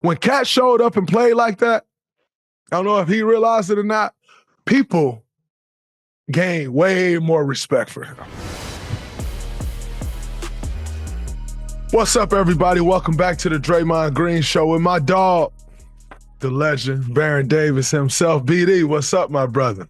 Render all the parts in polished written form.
when Cat showed up and played like that, I don't know if he realized it or not, people gained way more respect for him. What's up, everybody? Welcome back to the Draymond Green Show with my dog, the legend, Baron Davis himself. BD, what's up, my brother?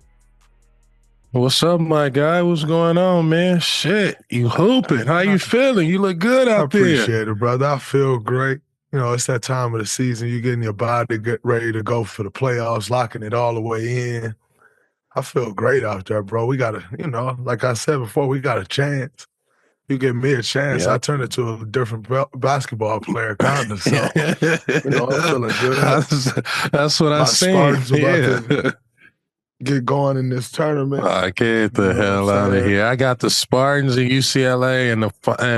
What's up, my guy? What's going on, man? Shit, you hooping. How you feeling? You look good out there. I appreciate it, brother. I feel great. You know, it's that time of the season. You're getting your body get ready to go for the playoffs, locking it all the way in. I feel great out there, bro. We got like I said before, we got a chance. You give me a chance, I turn into a different basketball player, kind of. So, I'm feeling good. That's what I seen. Spartans about to get going in this tournament. Get the hell out of here. I got the Spartans and UCLA in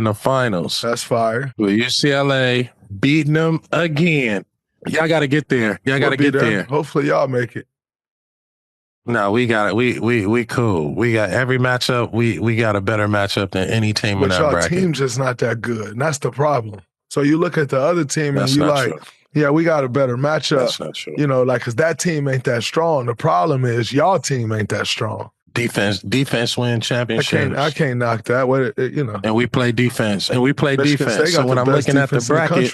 the finals. That's fire. With UCLA beating them again. Y'all got to get there. Y'all got to get there. Hopefully y'all make it. No, we got it. We cool. We got every matchup. We got a better matchup than any team in that bracket. But y'all team just not that good, and that's the problem. So you look at the other team and you like, yeah, we got a better matchup. That's not true. You know, like, because that team ain't that strong. The problem is y'all team ain't that strong. Defense win championships. I can't knock that. And we play defense. So when I'm looking at the bracket,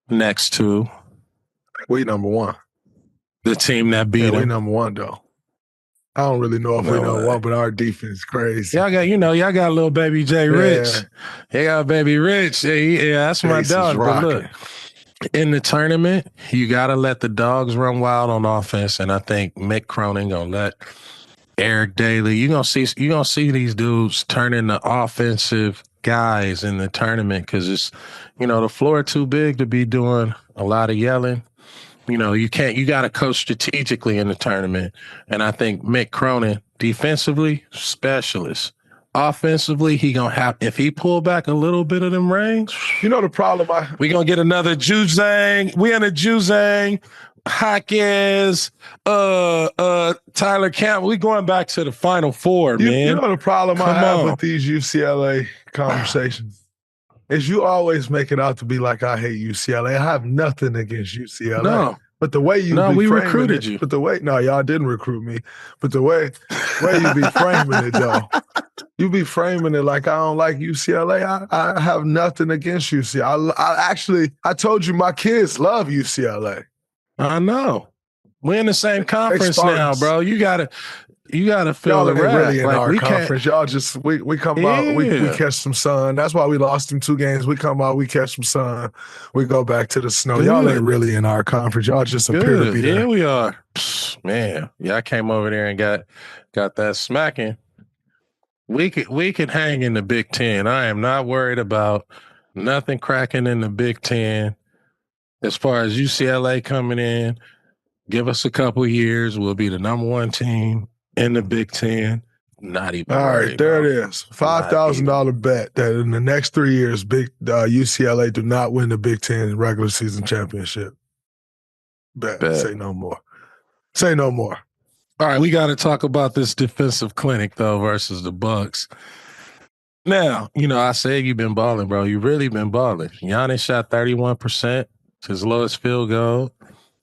next to we number one. The team that beat them. We number one though. I don't really know if we number one, but our defense is crazy. Y'all got little baby J Rich. They got baby Rich. Yeah, that's my dog. But look, in the tournament, you gotta let the dogs run wild on offense, and I think Mick Cronin gonna let Eric Daly. You gonna see these dudes turn into offensive guys in the tournament because it's the floor too big to be doing a lot of yelling. You got to coach strategically in the tournament. And I think Mick Cronin, defensively, specialist. Offensively, he going to have, if he pull back a little bit of them rings. You know the problem? We going to get another Juzang. We in a Juzang, Hawkins, Tyler Campbell. We going back to the Final Four, man. You know the problem I have with these UCLA conversations? Is you always make it out to be like I hate UCLA. I have nothing against UCLA. No. But the way we recruited you. But y'all didn't recruit me. But the way you be framing it though, you be framing it like I don't like UCLA. I have nothing against UCLA. I told you my kids love UCLA. I know. We're in the same conference now, bro. You gotta feel the wrath. Really in our conference. Y'all just we come out, we catch some sun. That's why we lost them 2 games. We come out, we catch some sun. We go back to the snow. Good. Y'all ain't really in our conference. Y'all just appear to be there. Yeah, we are. Man, I came over there and got that smacking. We could hang in the Big Ten. I am not worried about nothing cracking in the Big Ten. As far as UCLA coming in, give us a couple years. We'll be the number 1 team in the Big Ten. Not even. All right, there it is. $5,000 bet that in the next 3 years, UCLA do not win the Big Ten regular season championship. Bet. Say no more. Say no more. All right, we got to talk about this defensive clinic though versus the Bucks. Now, I said you've been balling, bro. You really been balling. Giannis shot 31%, his lowest field goal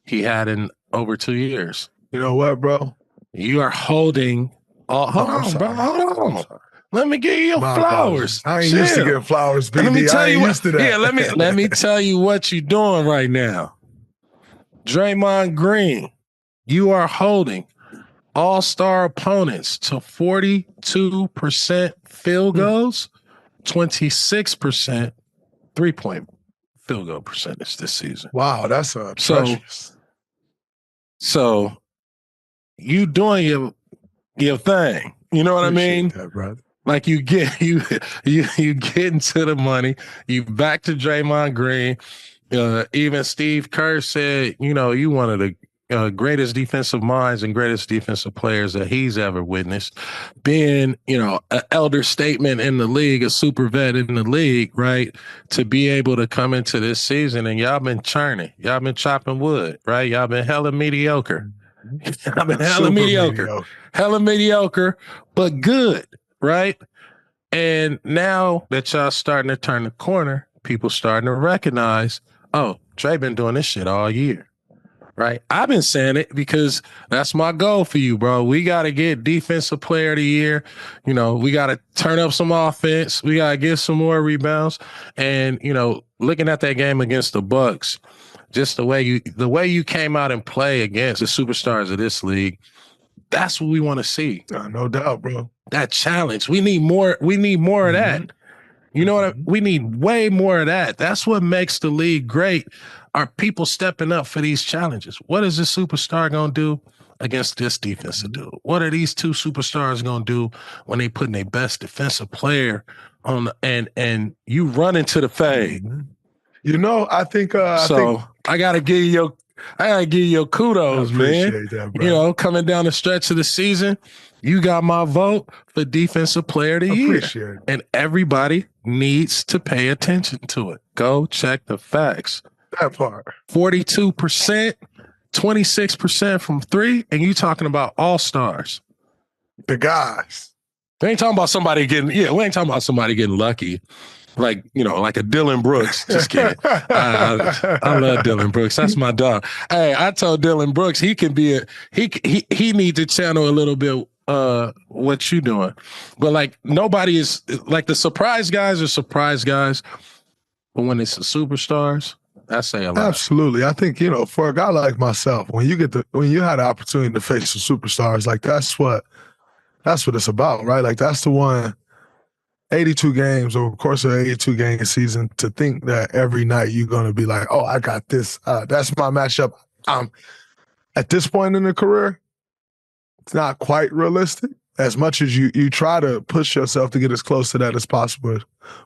he had in over 2 years. You know what, bro? You are holding. Hold on. Let me give you your flowers. I ain't used to getting flowers, BD. I ain't used to that. Yeah, let me tell you what you're doing right now. Draymond Green, you are holding all-star opponents to 42% field goals, 26% three-point field goal percentage this season. Wow, that's atrocious. So you doing your thing. You know what I mean? That, brother. Like you get into the money. You back to Draymond Green. Even Steve Kerr said, you one of the greatest defensive minds and greatest defensive players that he's ever witnessed. Being, an elder statement in the league, a super vet in the league, right? To be able to come into this season and y'all been churning. Y'all been chopping wood, right? Y'all been hella mediocre. I've been hella mediocre, but good, right? And now that y'all starting to turn the corner, people starting to recognize, oh, Dray been doing this shit all year. Right. I've been saying it because that's my goal for you, bro. We got to get defensive player of the year. You know, we got to turn up some offense. We got to get some more rebounds. And, you know, looking at that game against the Bucks, just the way you came out and play against the superstars of this league, that's what we want to see. No doubt, bro. That challenge. We need more. We need more of that. You know what? We need way more of that. That's what makes the league great. Are people stepping up for these challenges? What is this superstar going to do against this defensive dude? What are these two superstars going to do when they putting their best defensive player on and you run into the fade? You know, I think I gotta give you your kudos, man. That, bro. You know, coming down the stretch of the season, you got my vote for defensive player of the year. And everybody needs to pay attention to it. Go check the facts. That part. 42%, 26% from three, and you talking about all-stars. The guys. We ain't talking about somebody getting lucky. Like, you know, like a Dylan Brooks. Just kidding. I love Dylan Brooks. That's my dog. Hey, I told Dylan Brooks he can be he needs to channel a little bit what you doing. But like nobody is like the surprise guys are surprise guys. But when it's the superstars, I say a lot. Absolutely. I think, you know, for a guy like myself, when you had the opportunity to face some superstars, like that's what it's about, right? Like that's the one 82 games over the course of an 82-game season to think that every night you're going to be like, oh, I got this. That's my matchup. At this point in the career, it's not quite realistic as much as you try to push yourself to get as close to that as possible.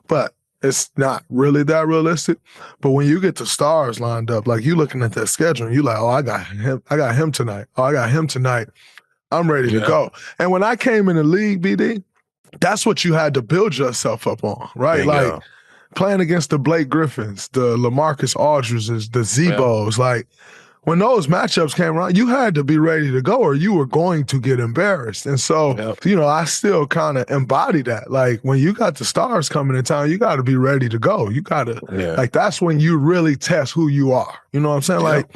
But it's not really that realistic. But when you get the stars lined up, like you looking at that schedule and you're like, oh, I got him tonight. Oh, I got him tonight. I'm ready to go. And when I came in the league, BD, that's what you had to build yourself up on, right? Like playing against the Blake Griffins, the LaMarcus Aldridges, the Zebos, like when those matchups came around, you had to be ready to go or you were going to get embarrassed. And so, you know, I still kind of embody that. Like when you got the stars coming in town, you got to be ready to go. You got to, like that's when you really test who you are. You know what I'm saying? Like,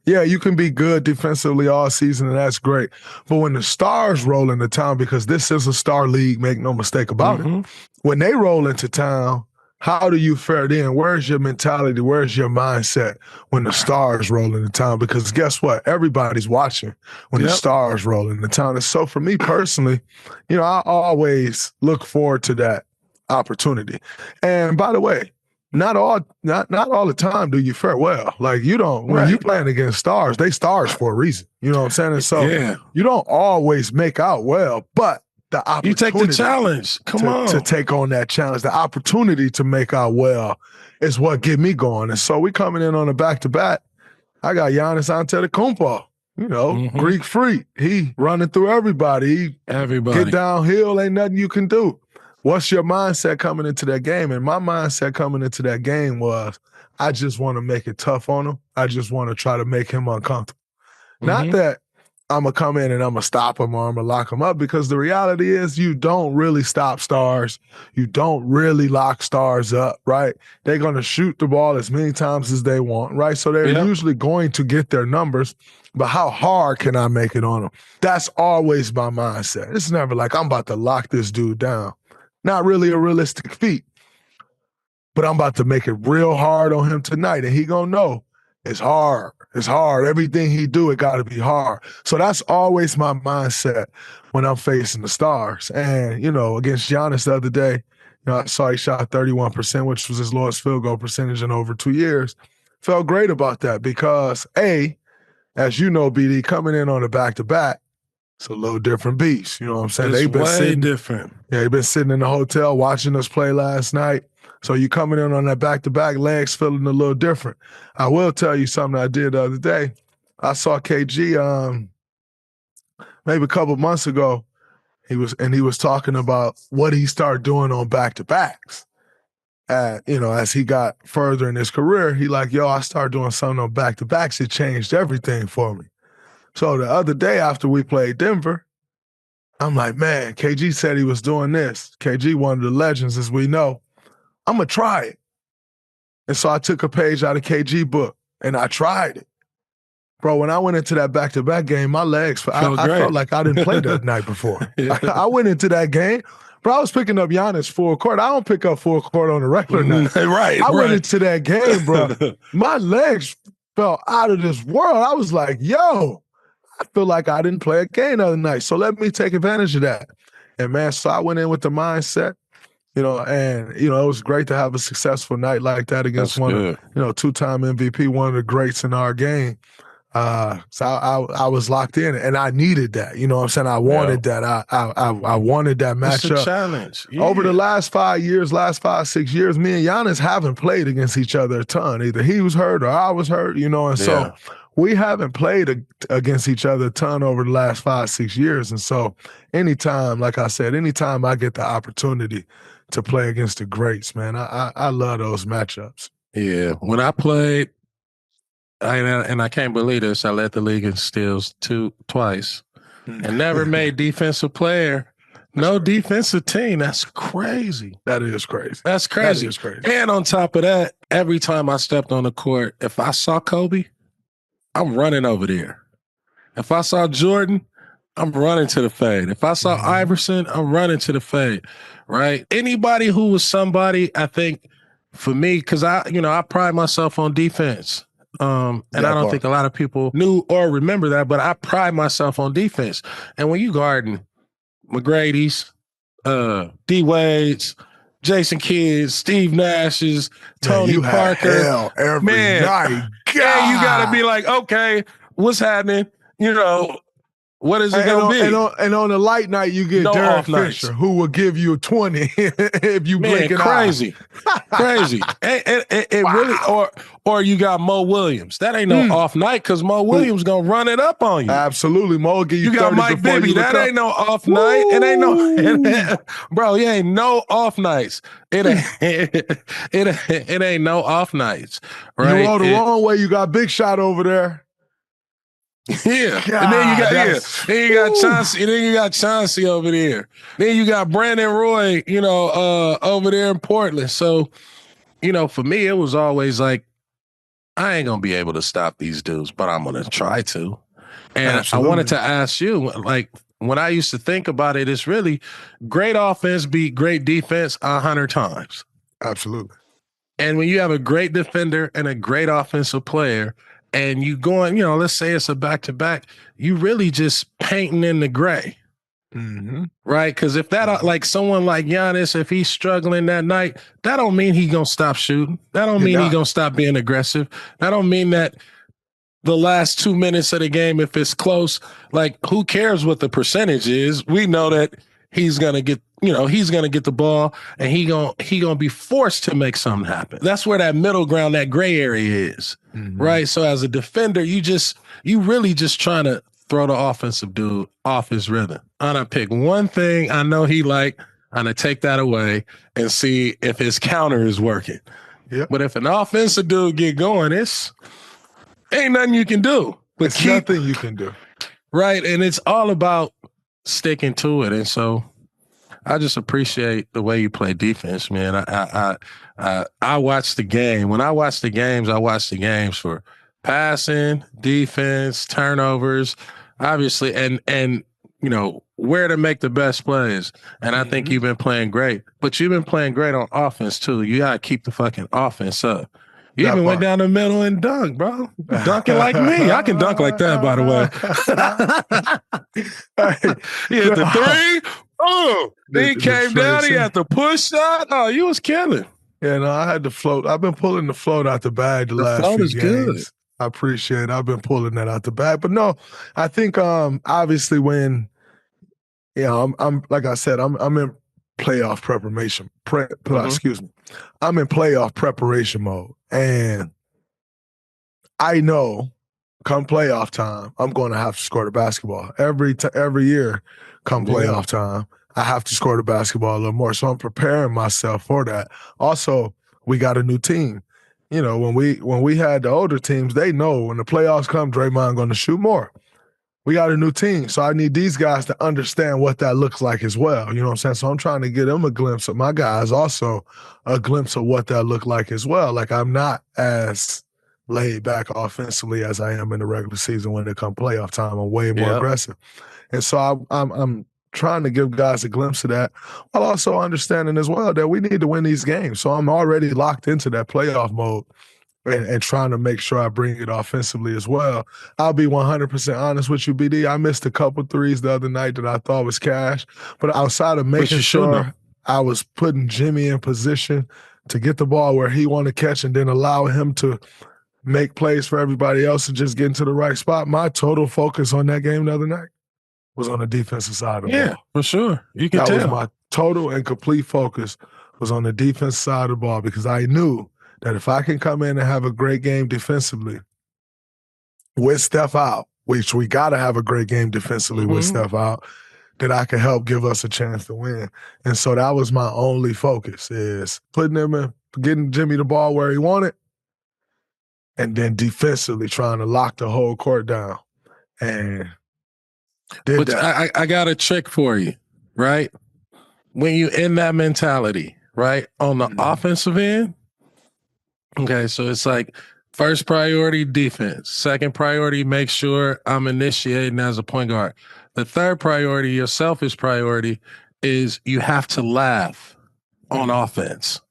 yeah, you can be good defensively all season, and that's great. But when the stars roll into town, because this is a star league, make no mistake about it, when they roll into town, how do you fare then? Where's your mentality? Where's your mindset when the stars roll into town? Because guess what? Everybody's watching when the stars roll into town. And so for me personally, you know, I always look forward to that opportunity. And by the way, not all the time do you fare well. Like you don't when you playing against stars, they stars for a reason. You know what I'm saying? And so you don't always make out well, but the opportunity you take the challenge. To take on that challenge, the opportunity to make out well is what get me going. And so we coming in on a back-to-back. I got Giannis Antetokounmpo, you know, Greek freak. He running through everybody. Get downhill, ain't nothing you can do. What's your mindset coming into that game? And my mindset coming into that game was, I just want to make it tough on him. I just want to try to make him uncomfortable. Not that I'm going to come in and I'm going to stop him or I'm going to lock him up, because the reality is you don't really stop stars. You don't really lock stars up, right? They're going to shoot the ball as many times as they want, right? So they're usually going to get their numbers, but how hard can I make it on them? That's always my mindset. It's never like I'm about to lock this dude down. Not really a realistic feat, but I'm about to make it real hard on him tonight, and he gonna know it's hard. It's hard. Everything he do, it got to be hard. So that's always my mindset when I'm facing the stars. And, you know, against Giannis the other day, you know, I saw he shot 31%, which was his lowest field goal percentage in over 2 years. Felt great about that because, as you know, BD, coming in on a back-to-back, it's a little different beast. You know what I'm saying? They've been way different. Yeah, they've been sitting in the hotel watching us play last night. So you coming in on that back-to-back, legs feeling a little different. I will tell you something I did the other day. I saw KG maybe a couple months ago. He was talking about what he started doing on back-to-backs. You know, as he got further in his career, he like, yo, I started doing something on back-to-backs. It changed everything for me. So the other day after we played Denver, I'm like, man, KG said he was doing this. KG, one of the legends, as we know. I'm going to try it. And so I took a page out of KG book and I tried it. Bro, when I went into that back-to-back game, my legs, I felt like I didn't play that night before. Yeah. I went into that game, bro, I was picking up Giannis full court. I don't pick up full court on a regular night. I went into that game, bro. My legs felt out of this world. I was like, yo, I feel like I didn't play a game the other night. So let me take advantage of that. And man, so I went in with the mindset, and it was great to have a successful night like that against two-time MVP, one of the greats in our game. So I was locked in, and I needed that. You know what I'm saying? I wanted that. I wanted that matchup. It's a challenge. Yeah. Over the last 6 years, me and Giannis haven't played against each other a ton. Either he was hurt or I was hurt, and so we haven't played against each other a ton over the last 5, 6 years. And so anytime I get the opportunity to play against the greats, man, I love those matchups. Yeah. When I played, and I can't believe this, I led the league in steals twice and never made defensive player. No defensive team. That's crazy. That is crazy. That's crazy. That is crazy. And on top of that, every time I stepped on the court, if I saw Kobe, I'm running over there. If I saw Jordan, I'm running to the fade. If I saw Iverson, I'm running to the fade, right? Anybody who was somebody, I think, for me, because I pride myself on defense. And I don't think a lot of people knew or remember that, but I pride myself on defense. And when you guarding McGrady's, D Wade's, Jason Kidd's, Steve Nash's, Tony Parker, every night. God. You got to be like, okay, what's happening? What is it going to be? And on a light night, you get Derek Fisher, who will give you 20 if you blink an crazy. Crazy. It really, or you got Mo Williams. That ain't no off night because Mo Williams going to run it up on you. Absolutely. Mo will give you 30 got Mike Bibby. That ain't no off night. It ain't no, bro, you ain't no off nights. It ain't no off nights. Right? You roll the wrong way, you got Big Shot over there. Yeah, God, and then you got Chauncey, and then you got Chauncey over there. Then you got Brandon Roy, over there in Portland. So, for me, it was always like, I ain't gonna be able to stop these dudes, but I'm gonna try to. And Absolutely. I wanted to ask you, like, when I used to think about it, it's really great offense beat great defense 100 times. Absolutely. And when you have a great defender and a great offensive player, and you going, let's say it's a back-to-back, you really just painting in the gray, right? Because if that, like someone like Giannis, if he's struggling that night, that don't mean he gonna stop shooting. That don't mean he gonna stop being aggressive. That don't mean that the last 2 minutes of the game, if it's close, like who cares what the percentage is? We know that he's gonna get, he's gonna get the ball, and he gonna be forced to make something happen. That's where that middle ground, that gray area is, right? So as a defender, you really just trying to throw the offensive dude off his rhythm. I'm gonna pick one thing I know he like, I'm gonna take that away and see if his counter is working. Yep. But if an offensive dude get going, ain't nothing you can do. But it's nothing you can do. Right, and it's all about sticking to it. And so I just appreciate the way you play defense, man. I watch the game. When I watch the games, I watch the games for passing, defense, turnovers, obviously, and where to make the best plays. And I think you've been playing great. But you've been playing great on offense too. You gotta keep the fucking offense up. You even went down the middle and dunked, bro. Dunking like me. I can dunk like that, by the way. He hit the three. Oh, then he came down. He had the push shot. Oh, you was killing. Yeah, no, I had the float. I've been pulling the float out the bag the last few games. Good. I appreciate it. I've been pulling that out the bag. But no, I think obviously when, I'm like I said, I'm in playoff preparation. Excuse me. I'm in playoff preparation mode. And I know come playoff time, I'm going to have to score the basketball. Every year come playoff time, I have to score the basketball a little more. So I'm preparing myself for that. Also, we got a new team. When we had the older teams, they know when the playoffs come, Draymond going to shoot more. we got a new team. So I need these guys to understand what that looks like as well. You know what I'm saying? So I'm trying to get them a glimpse of my guys, also a glimpse of what that looked like as well. Like I'm not as laid back offensively as I am in the regular season when it comes playoff time. I'm way more aggressive. And so I'm trying to give guys a glimpse of that while also understanding as well that we need to win these games. So I'm already locked into that playoff mode and trying to make sure I bring it offensively as well. I'll be 100% honest with you, BD. I missed a couple threes the other night that I thought was cash, but outside of making sure I was putting Jimmy in position to get the ball where he wanted to catch and then allow him to make plays for everybody else and just get into the right spot, my total focus on that game the other night was on the defensive side of the ball. Yeah, for sure. You can tell. That was my total and complete focus was on the defense side of the ball because I knew that if I can come in and have a great game defensively with Steph out, which we got to have a great game defensively with Steph out, that I can help give us a chance to win. And so that was my only focus is putting him in, getting Jimmy the ball where he wanted, and then defensively trying to lock the whole court down. And did that. I got a trick for you, right? When you in that mentality, right? On the offensive end, okay, so it's like first priority defense. Second priority, make sure I'm initiating as a point guard. The third priority, your selfish priority, is you have to laugh on offense.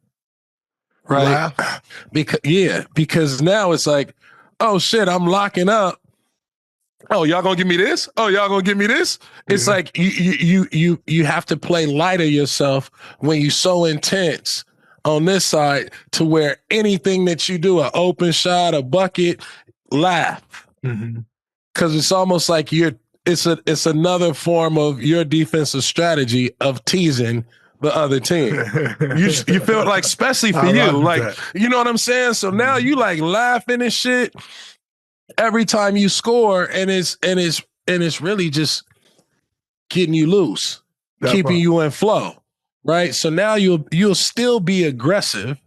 Right? Laugh? Because now it's like, oh shit, I'm locking up. Oh, y'all gonna give me this? Oh, y'all gonna give me this? It's like you have to play light of yourself when you're so intense on this side to where anything that you do, an open shot, a bucket, laugh. Because it's almost like it's another form of your defensive strategy of teasing the other team. You feel like, especially for you, like, you know what I'm saying? So now you like laughing and shit every time you score, and it's really just getting you loose, keeping you in flow, right? So now you'll still be aggressive,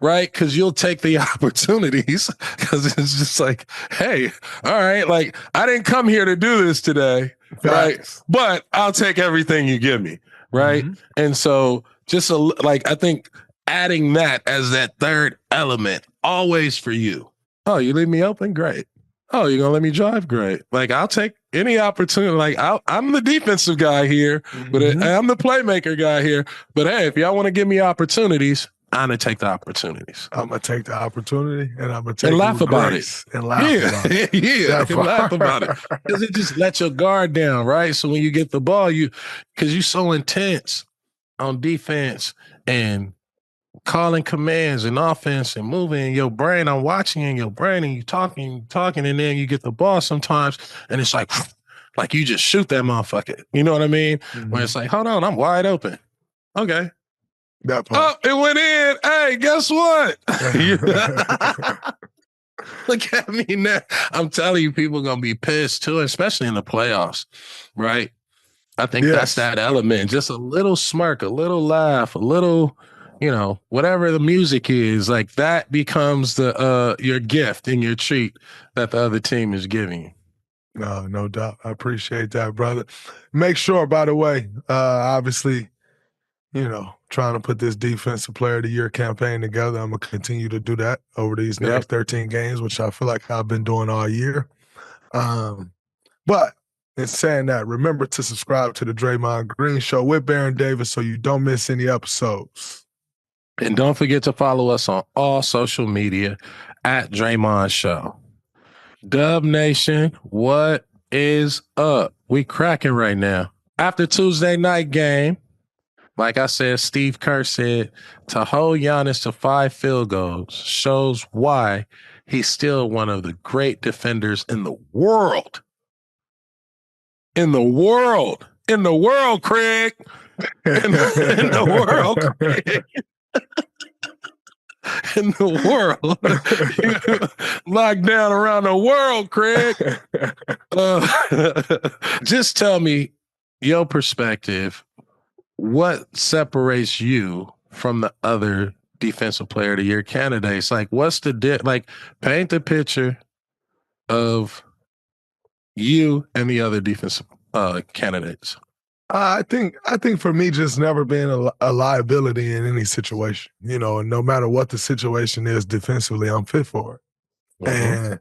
right? Because you'll take the opportunities because it's just like, hey, all right, like I didn't come here to do this today, right? But I'll take everything you give me, right? And so just like I think adding that as that third element always for you. Oh, you leave me open? Great. Oh, you're gonna let me drive? Great. Like I'll take any opportunity. Like I'm the defensive guy here, but I'm the playmaker guy here. But hey, if y'all want to give me opportunities, I'm gonna take the opportunities. I'm gonna take the opportunity, and I'm gonna take and laugh about it. And laugh about it. And laugh about it because it just lets your guard down, right? So when you get the ball, because you're so intense on defense and calling commands and offense and moving in your brain. I'm watching in your brain and you talking, and then you get the ball sometimes and it's like you just shoot that motherfucker. You know what I mean? When it's like, hold on, I'm wide open. Okay. That part. Oh, it went in. Hey, guess what? Look at me now. I'm telling you, people are going to be pissed too, especially in the playoffs, right? I think that's that element. Just a little smirk, a little laugh, a little, whatever the music is, like that becomes your gift and your treat that the other team is giving you. No doubt. I appreciate that, brother. Make sure, by the way, obviously, trying to put this Defensive Player of the Year campaign together. I'm going to continue to do that over these next 13 games, which I feel like I've been doing all year. But in saying that, remember to subscribe to the Draymond Green Show with Baron Davis so you don't miss any episodes. And don't forget to follow us on all social media at Draymond Show. Dub Nation, what is up? We cracking right now. After Tuesday night game, like I said, Steve Kerr said to hold Giannis to 5 field goals shows why he's still one of the great defenders in the world. In the world, Craig. In the world, Craig. In the world. Locked down around the world, Craig. Just tell me your perspective. What separates you from the other Defensive Player of the Year candidates? Like, what's the paint the picture of You and the other defensive candidates. I think for me, just never being a liability in any situation. You know, and no matter what the situation is defensively, I'm fit for it. And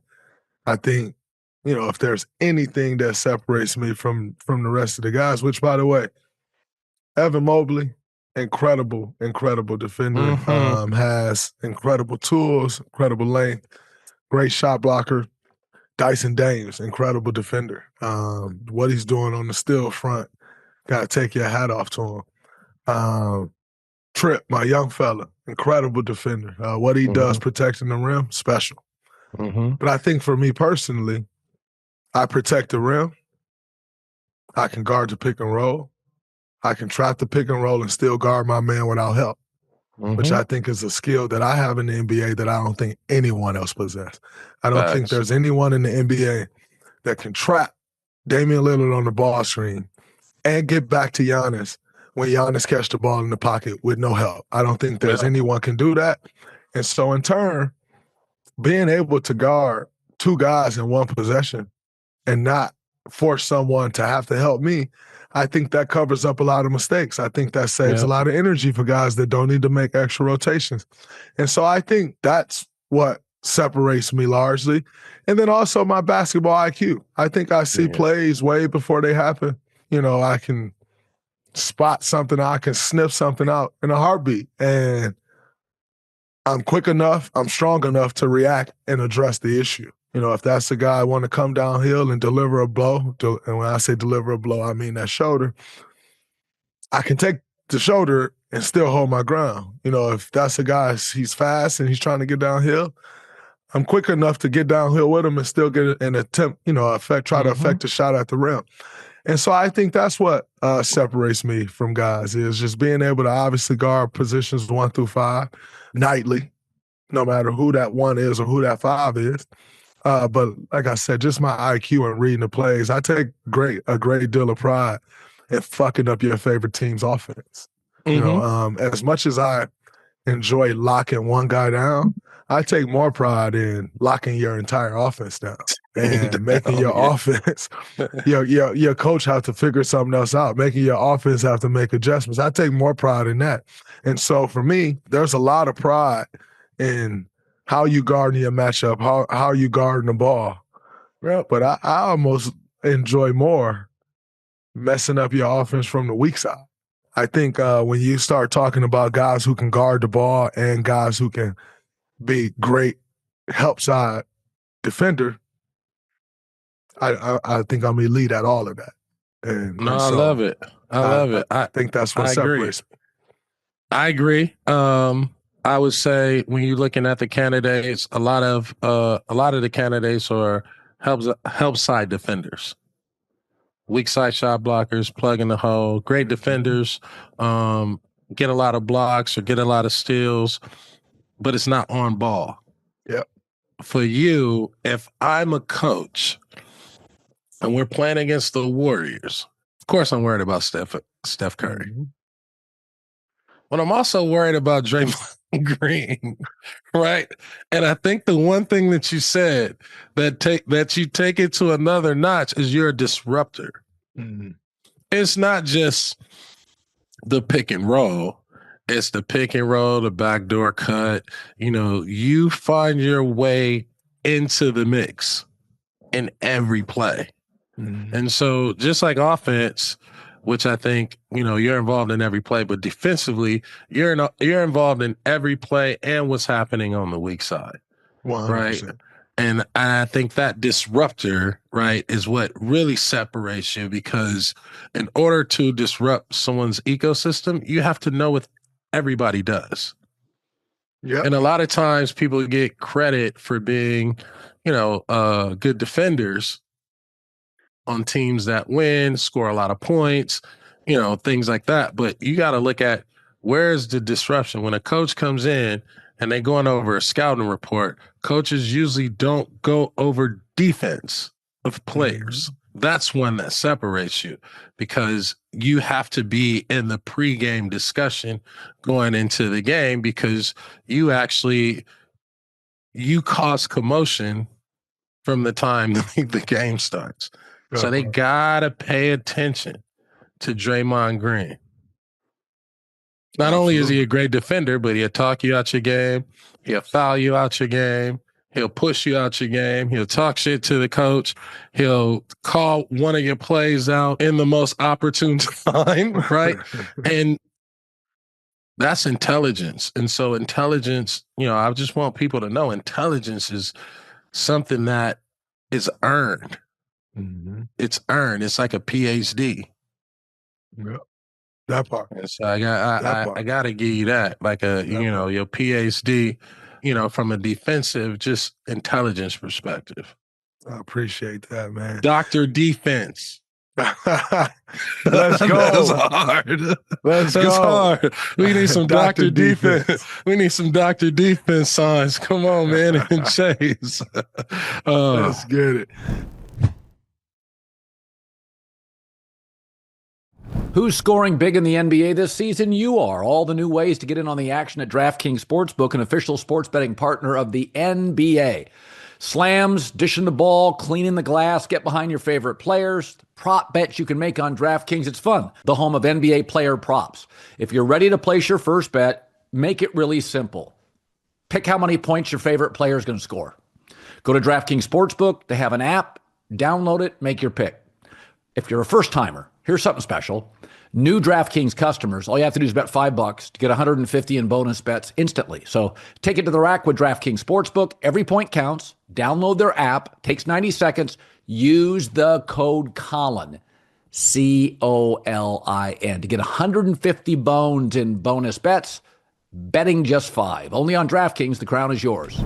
I think, you know, if there's anything that separates me from the rest of the guys, which by the way, Evan Mobley, incredible defender, has incredible tools, incredible length, great shot blocker. Dyson Dames, incredible defender. What he's doing on the steal front, got to take your hat off to him. Tripp, my young fella, incredible defender. What he does protecting the rim, special. But I think for me personally, I protect the rim. I can guard the pick and roll. I can trap the pick and roll and still guard my man without help, which I think is a skill that I have in the NBA that I don't think anyone else possesses. I don't think there's anyone in the NBA that can trap Damian Lillard on the ball screen and get back to Giannis when Giannis catch the ball in the pocket with no help. I don't think there's anyone can do that. And so in turn, being able to guard two guys in one possession and not force someone to have to help me, I think that covers up a lot of mistakes. I think that saves a lot of energy for guys that don't need to make extra rotations. And so I think that's what separates me largely. And then also my basketball IQ. I think I see plays way before they happen. You know, I can spot something, I can sniff something out in a heartbeat. And I'm quick enough, I'm strong enough to react and address the issue. You know, if that's the guy I want to come downhill and deliver a blow, and when I say deliver a blow, I mean that shoulder, I can take the shoulder and still hold my ground. You know, if that's a guy, he's fast and he's trying to get downhill, I'm quick enough to get downhill with him and still get an attempt, you know, try to affect the shot at the rim. And so I think that's what separates me from guys is just being able to obviously guard positions 1 through 5 nightly, no matter who that 1 is or who that 5 is. But like I said, just my IQ and reading the plays, I take a great deal of pride in fucking up your favorite team's offense. You know, as much as I enjoy locking one guy down, I take more pride in locking your entire offense down and making your offense, your coach have to figure something else out, making your offense have to make adjustments. I take more pride in that. And so for me, there's a lot of pride in how you guarding your matchup, how you guarding the ball. Well, but I almost enjoy more messing up your offense from the weak side. I think when you start talking about guys who can guard the ball and guys who can be great help side defender, I think I'm elite at all of that. And I love it. I love it. I think that's what separates me. I agree. I would say when you're looking at the candidates, a lot of the candidates are help side defenders, weak side shot blockers, plug in the hole, great defenders, get a lot of blocks or get a lot of steals, but it's not on ball. Yep. For you, if I'm a coach and we're playing against the Warriors, of course I'm worried about Steph Curry. But I'm also worried about Draymond Green, right? And I think the one thing that you said that you take it to another notch is you're a disruptor. It's not just the pick and roll. It's the pick and roll, the backdoor cut. You know, you find your way into the mix in every play. And so just like offense, which I think, you know, you're involved in every play, but defensively, you're involved in every play and what's happening on the weak side, 100%. right? And I think that disruptor, right, is what really separates you, because in order to disrupt someone's ecosystem, you have to know what everybody does. Yeah. And a lot of times people get credit for being, you know, good defenders on teams that win, score a lot of points, you know, things like that. But you got to look at where's the disruption. When a coach comes in and they're going over a scouting report, coaches usually don't go over defense of players. That's one that separates you, because you have to be in the pregame discussion going into the game, because you cause commotion from the time the game starts. So they got to pay attention to Draymond Green. Not only is he a great defender, but he'll talk you out your game. He'll foul you out your game. He'll push you out your game. He'll talk shit to the coach. He'll call one of your plays out in the most opportune time, right? And that's intelligence. And so intelligence, I just want people to know intelligence is something that is earned. Mm-hmm. It's earned. It's like a PhD. Yeah. That part. And so I got to give you that, like your PhD, from a defensive, just intelligence perspective. I appreciate that, man. Dr. Defense. Let's go. That's hard. That's hard. We need some Dr. Defense. We need some Dr. Defense signs. Come on, man, and Chase. Let's get it. Who's scoring big in the NBA this season? You are. All the new ways to get in on the action at DraftKings Sportsbook, an official sports betting partner of the NBA. Slams, dishing the ball, cleaning the glass, get behind your favorite players, prop bets you can make on DraftKings. It's fun. The home of NBA player props. If you're ready to place your first bet, make it really simple. Pick how many points your favorite player is going to score. Go to DraftKings Sportsbook. They have an app. Download it. Make your pick. If you're a first-timer, here's something special. New DraftKings customers, all you have to do is bet $5 to get $150 in bonus bets instantly. So take it to the rack with DraftKings Sportsbook. Every point counts. Download their app. Takes 90 seconds. Use the code COLIN, COLIN, to get 150 bones in bonus bets. Betting just $5. Only on DraftKings. The crown is yours.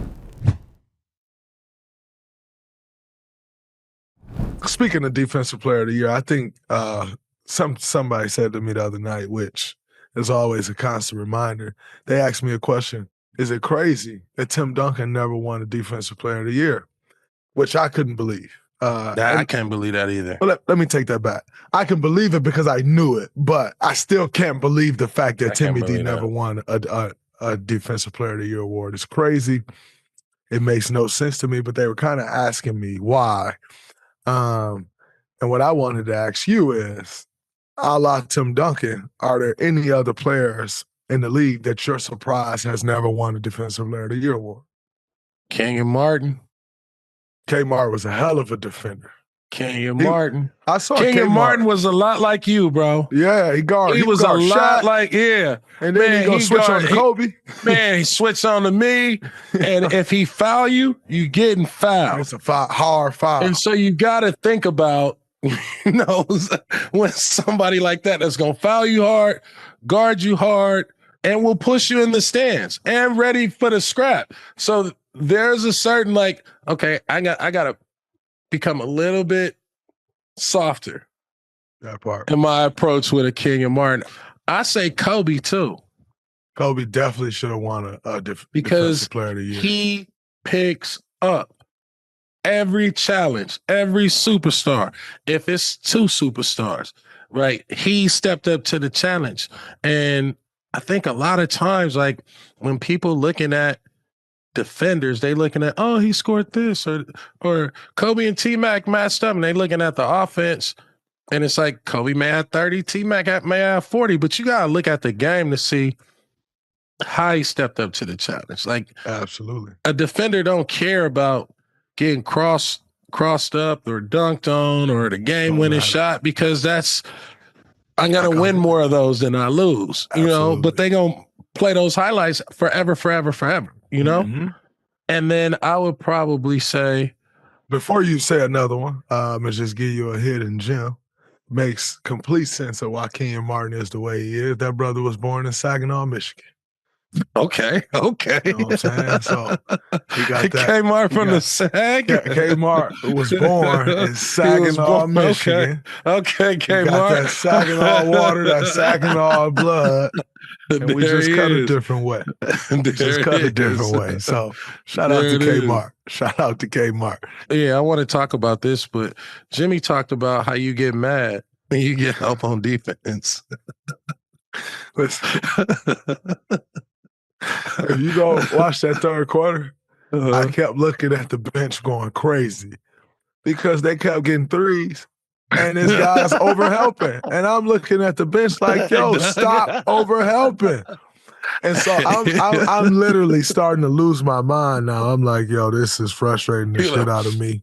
Speaking of Defensive Player of the Year, I think somebody said to me the other night, which is always a constant reminder. They asked me a question: is it crazy that Tim Duncan never won a Defensive Player of the Year? Which I couldn't believe. I can't believe that either. Let me take that back. I can believe it because I knew it, but I still can't believe the fact that Timmy D never won a Defensive Player of the Year award. It's crazy. It makes no sense to me, but they were kind of asking me why. And what I wanted to ask you is, a la Tim Duncan, are there any other players in the league that you're surprised has never won a Defensive Player of the Year award? Kenyon Martin. Kmart was a hell of a defender. Kenyon Martin. I saw Kenyon Martin was a lot like you, bro. Yeah, he was a lot like, and then he switch on to Kobe. Man, he switched on to me, and if he foul you, you getting fouled. It's a hard foul. And so you got to think about, when somebody like that's going to foul you hard, guard you hard, and will push you in the stands and ready for the scrap. So there's a certain okay, I got to become a little bit softer. That part. In my approach with a Kenyon Martin. I say Kobe too. Kobe definitely should have won a because Defensive Player of the Year. He picks up every challenge, every superstar. If it's two superstars, right? He stepped up to the challenge. And I think a lot of times, when people looking at defenders, they looking at, oh, he scored this, or Kobe and T-Mac matched up, and they looking at the offense, and it's like Kobe may have 30, T-Mac may have 40, but you gotta look at the game to see how he stepped up to the challenge. Absolutely. A defender don't care about getting crossed up or dunked on or the game-winning shot, because I'm gonna win more of those than I lose, but they gonna play those highlights forever, Mm-hmm. And then I would probably say, before you say another one, I'm gonna just give you a hidden gem. Makes complete sense of why Kenyon Martin is the way he is. That brother was born in Saginaw, Michigan. Okay. You know what I'm saying? So he got that. Kmart from the Sag? Kmart was born in Saginaw, Michigan. Okay, Kmart. Got that Saginaw water, that Saginaw blood. And we just cut a different way. So shout out to Kmart. Shout out to Kmart. Yeah, I want to talk about this, but Jimmy talked about how you get mad when you get help on defense. Listen, if you go watch that third quarter, I kept looking at the bench going crazy because they kept getting threes and this guy's over helping. And I'm looking at the bench like, yo, stop over helping. And so I'm literally starting to lose my mind now. I'm like, yo, this is frustrating the shit out of me.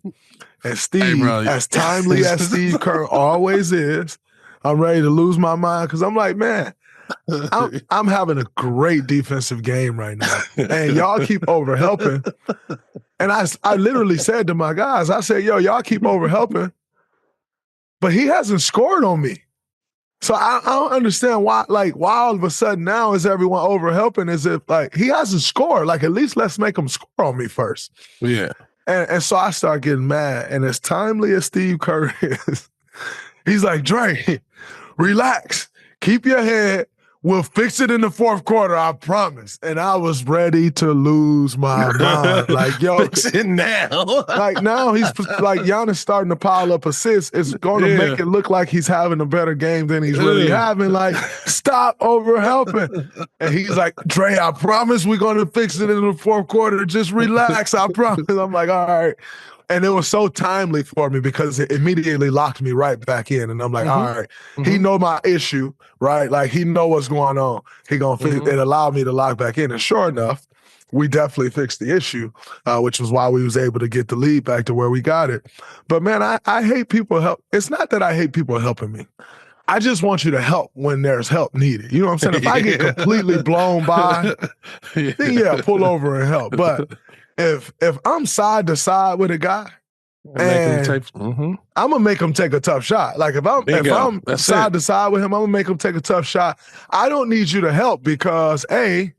And Steve, as timely as Steve Kerr always is, I'm ready to lose my mind because I'm like, man, I'm having a great defensive game right now. And y'all keep over helping. And I literally said to my guys, I said, yo, y'all keep over helping, but he hasn't scored on me. So I don't understand why all of a sudden now is everyone over helping as if like he hasn't scored. Like at least let's make him score on me first. Yeah. And so I start getting mad. And as timely as Steve Kerr is, he's like, Dray, relax. Keep your head. We'll fix it in the fourth quarter, I promise. And I was ready to lose my mind. Like, yo. Fix it now. Like, now he's like, Giannis starting to pile up assists. It's going to make it look like he's having a better game than he's really having. Like, stop over helping. And he's like, Dray, I promise we're going to fix it in the fourth quarter. Just relax, I promise. I'm like, all right. And it was so timely for me because it immediately locked me right back in. And I'm like, all right, he know my issue, right? Like he know what's going on. He gonna fix it. It allowed me to lock back in. And sure enough, we definitely fixed the issue, which was why we was able to get the lead back to where we got it. But man, I hate people help. It's not that I hate people helping me. I just want you to help when there's help needed. You know what I'm saying? If I get completely blown by, then yeah, pull over and help. But if I'm side to side with a guy, and I'm gonna make him take a tough shot. Like if I'm side to side with him, I'm gonna make him take a tough shot. I don't need you to help because A,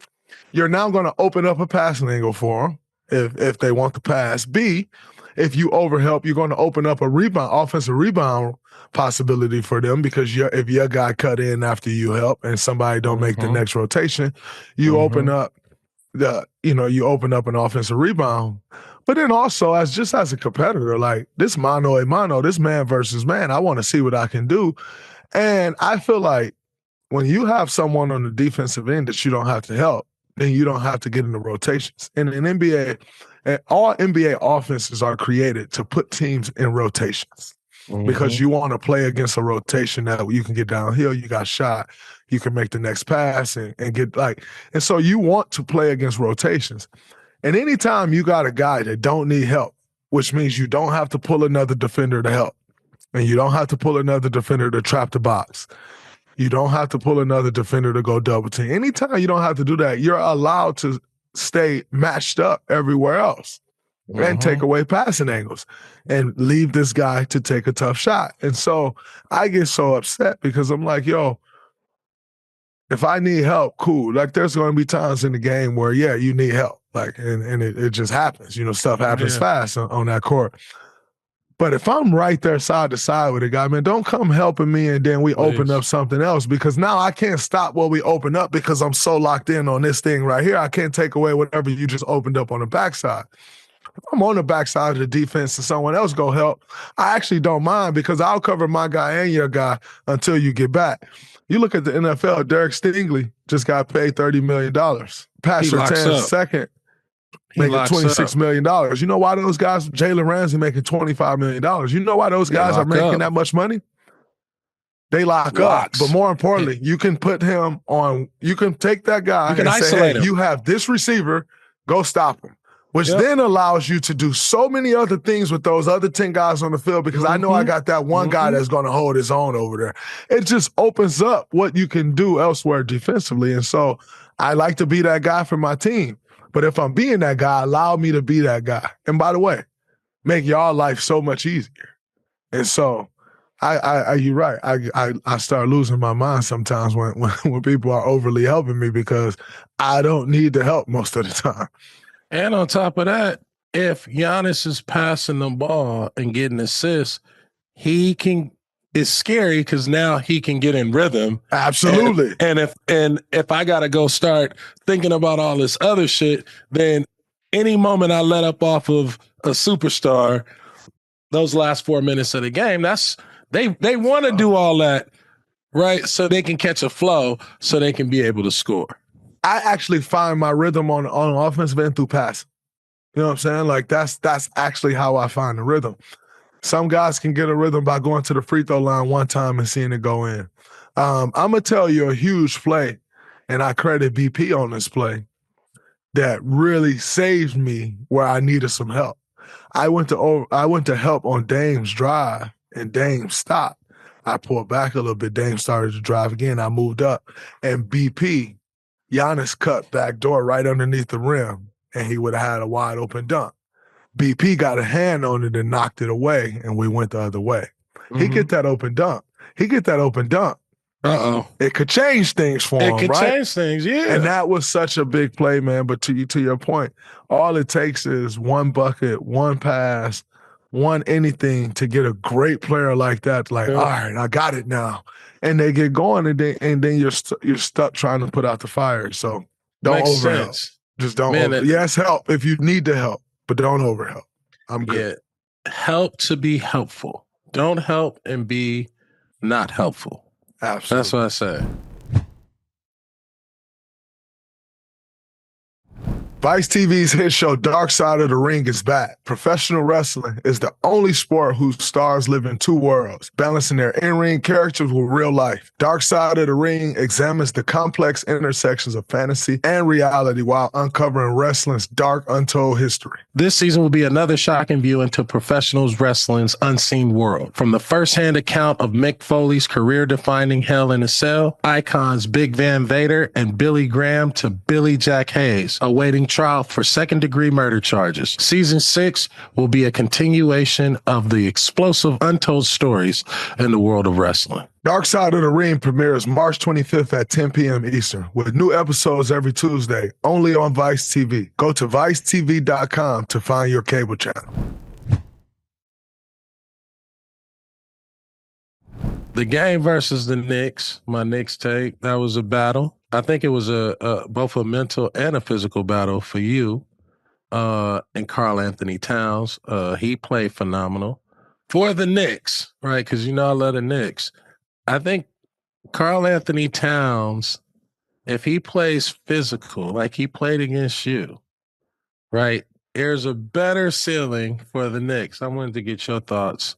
you're now gonna open up a passing angle for them if they want the pass. B, if you overhelp, you're gonna open up a offensive rebound possibility for them because if your guy cut in after you help and somebody don't make the next rotation, you open up you open up an offensive rebound. But then also, as a competitor, like this mano a mano, this man versus man, I want to see what I can do. And I feel like when you have someone on the defensive end that you don't have to help, then you don't have to get into rotations. In an NBA, all NBA offenses are created to put teams in rotations. Because you want to play against a rotation that you can get downhill, you got shot, you can make the next pass and get and so you want to play against rotations. And anytime you got a guy that don't need help, which means you don't have to pull another defender to help, and you don't have to pull another defender to trap the box, you don't have to pull another defender to go double team. Anytime you don't have to do that, you're allowed to stay matched up everywhere else. And take away passing angles and leave this guy to take a tough shot. And so I get so upset because I'm like, yo, if I need help, cool. Like there's going to be times in the game where, yeah, you need help. Like, and it just happens. You know, stuff happens fast on that court. But if I'm right there side to side with a guy, man, don't come helping me and then we open up something else because now I can't stop what we open up because I'm so locked in on this thing right here. I can't take away whatever you just opened up on the backside. If I'm on the backside of the defense and someone else go help, I actually don't mind because I'll cover my guy and your guy until you get back. You look at the NFL, Derek Stingley just got paid $30 million. Pastor Tan's second, making $26 million. You know why those guys, Jalen Ramsey making $25 million. You know why those guys are making that much money? They lock up. But more importantly, you can put him on, you can take that guy and say, hey, you have this receiver, go stop him. Which then allows you to do so many other things with those other 10 guys on the field because I know I got that one guy that's going to hold his own over there. It just opens up what you can do elsewhere defensively. And so I like to be that guy for my team. But if I'm being that guy, allow me to be that guy. And by the way, make y'all life so much easier. And so you're right. I start losing my mind sometimes when people are overly helping me because I don't need the help most of the time. And on top of that, if Giannis is passing the ball and getting assists, it's scary because now he can get in rhythm. Absolutely. And if I gotta go start thinking about all this other shit, then any moment I let up off of a superstar, those last 4 minutes of the game, they want to do all that, right? So they can catch a flow, so they can be able to score. I actually find my rhythm on offensive end through passing. You know what I'm saying? Like that's actually how I find the rhythm. Some guys can get a rhythm by going to the free throw line one time and seeing it go in. I'm gonna tell you a huge play, and I credit BP on this play that really saved me where I needed some help. I went to help on Dame's drive, and Dame stopped. I pulled back a little bit. Dame started to drive again. I moved up, and BP, Giannis cut back door right underneath the rim, and he would have had a wide open dunk. BP got a hand on it and knocked it away, and we went the other way. Mm-hmm. He get that open dunk. Uh-oh. It could change things for him, right? It could change things, yeah. And that was such a big play, man. But to your point, all it takes is one bucket, one pass, one anything to get a great player like that. Like, all right, I got it now. And they get going, and then you're stuck trying to put out the fire. So don't overhelp. Just don't overhelp. Yes, help if you need to help, but don't overhelp. I'm good. Yeah. Help to be helpful. Don't help and be not helpful. Absolutely. That's what I say. Vice TV's hit show Dark Side of the Ring is back. Professional wrestling is the only sport whose stars live in two worlds, balancing their in-ring characters with real life. Dark Side of the Ring examines the complex intersections of fantasy and reality while uncovering wrestling's dark, untold history. This season will be another shocking view into professional wrestling's unseen world. From the first-hand account of Mick Foley's career-defining Hell in a Cell, icons Big Van Vader and Billy Graham to Billy Jack Hayes, awaiting trial for second-degree murder charges. Season 6 will be a continuation of the explosive, untold stories in the world of wrestling. Dark Side of the Ring premieres March 25th at 10 p.m. Eastern, with new episodes every Tuesday, only on Vice TV. Go to vicetv.com to find your cable channel. The game versus the Knicks, my Knicks take, that was a battle. I think it was both a mental and a physical battle for you and Karl-Anthony Towns. He played phenomenal. For the Knicks, right, because I love the Knicks. I think Karl-Anthony Towns, if he plays physical, like he played against you, right, there's a better ceiling for the Knicks. I wanted to get your thoughts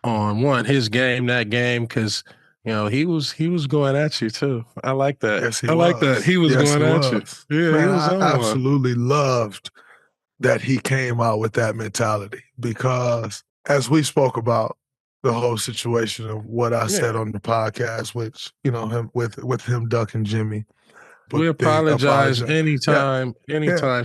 on, one, his game, that game, because he was going at you too. I like that. Yes, I like that. He was going at you. Yeah, man, he was I absolutely loved that he came out with that mentality, because as we spoke about the whole situation of what I said on the podcast, which him with him ducking Jimmy. We apologize anytime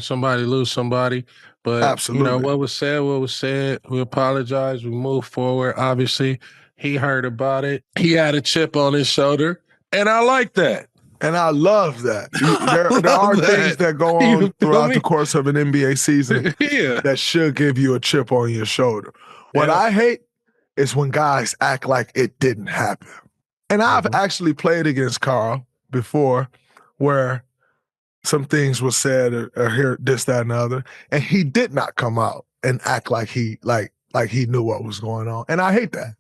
somebody lose somebody. But absolutely. What was said. We apologize. We move forward. Obviously, he heard about it. He had a chip on his shoulder, and I like that. And I love that. There are things that go on throughout the course of an NBA season that should give you a chip on your shoulder. What I hate is when guys act like it didn't happen. And I've actually played against Karl before, where some things were said or here, this, that, and the other, and he did not come out and act like he knew what was going on. And I hate that.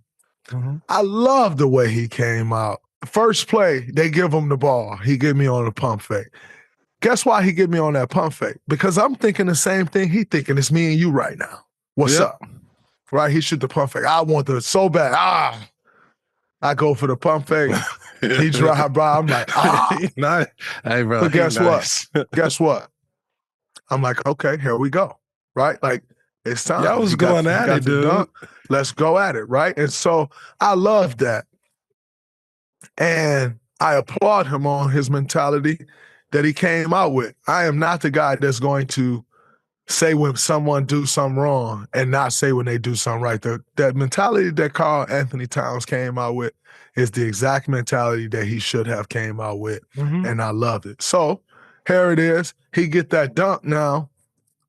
Mm-hmm. I love the way he came out. First play, they give him the ball. He get me on a pump fake. Guess why he get me on that pump fake? Because I'm thinking the same thing he thinking. It's me and you right now. What's up? Right? He shoot the pump fake. I want the so bad. I go for the pump fake. He drive by. I'm like, Hey, bro. But guess what? Guess what? I'm like, okay, here we go. Right? Like, it's time. Y'all was going at it, dude. Dunk. Let's go at it, right? And so I love that. And I applaud him on his mentality that he came out with. I am not the guy that's going to say when someone do something wrong and not say when they do something right. That mentality that Karl-Anthony Towns came out with is the exact mentality that he should have came out with, and I loved it. So here it is. He get that dunk now,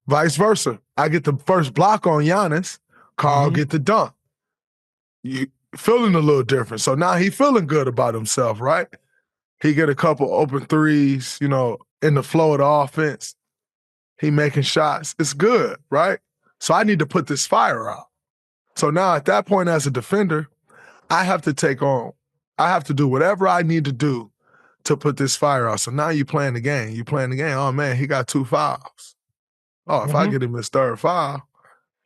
vice versa. I get the first block on Giannis. Karl get the dunk. You feeling a little different. So now he feeling good about himself, right? He get a couple open threes, in the flow of the offense. He making shots. It's good, right? So I need to put this fire out. So now at that point as a defender, I have to do whatever I need to do to put this fire out. So now you playing the game. Oh, man, he got 2 fouls. Oh, if I get him his third foul,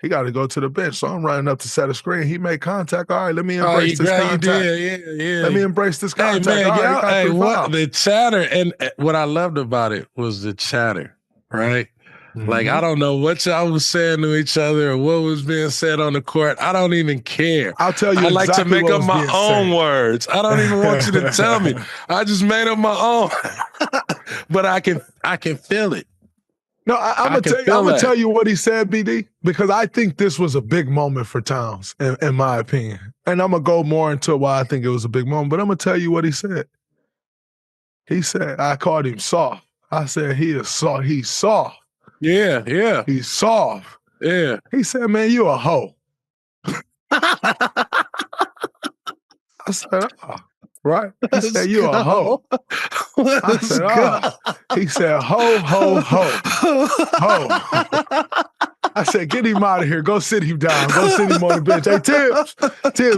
he got to go to the bench. So I'm running up to set a screen. He made contact. All right, let me embrace this contact. Yeah. Let me embrace this contact. Hey, man, all right, he got 3 fouls. The chatter, and what I loved about it was the chatter, right? Like, I don't know what y'all was saying to each other or what was being said on the court. I don't even care. I'll tell you I like to make up my own said. words. I don't even want you to tell me. I just made up my own. But I can feel it. No, I'm gonna tell you what he said, BD, because I think this was a big moment for Towns, in my opinion. And I'm gonna go more into why I think it was a big moment, but I'm gonna tell you what he said. He said, I called him soft. I said, he is soft. He's soft. Yeah. He's soft. Yeah. He said, man, you a hoe. I said, oh. Right? He said, you a hoe. I said, oh. He said, ho, ho, ho. Ho. I said, get him out of here. Go sit him down. Go sit him on the bench. Hey, Tibbs,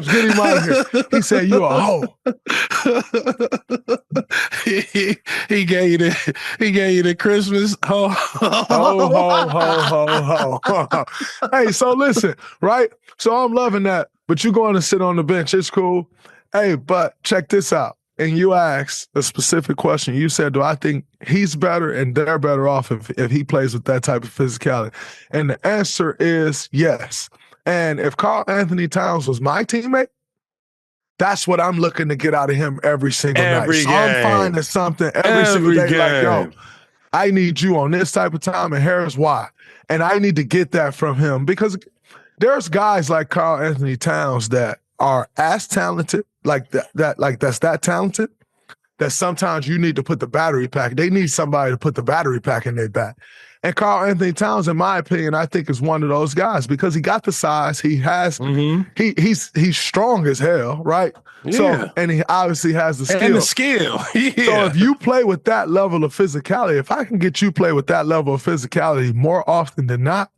get him out of here. He said, you a hoe. He gave you the Christmas ho, ho. Hey, so listen, right? So I'm loving that. But you going to sit on the bench. It's cool. Hey, but check this out. And you asked a specific question. You said, do I think he's better and they're better off if he plays with that type of physicality? And the answer is yes. And if Karl-Anthony Towns was my teammate, that's what I'm looking to get out of him every single night. So I'm finding something every single day like, yo, I need you on this type of time, and here's why. And I need to get that from him because there's guys like Karl-Anthony Towns that are as talented, that's that talented, that sometimes you need to put the battery pack. They need somebody to put the battery pack in their back. And Karl-Anthony Towns, in my opinion, I think is one of those guys because he got the size. He has, he's strong as hell, right? Yeah. So, and he obviously has the skill. And the skill. Yeah. So if you play with that level of physicality, if I can get you play with that level of physicality more often than not,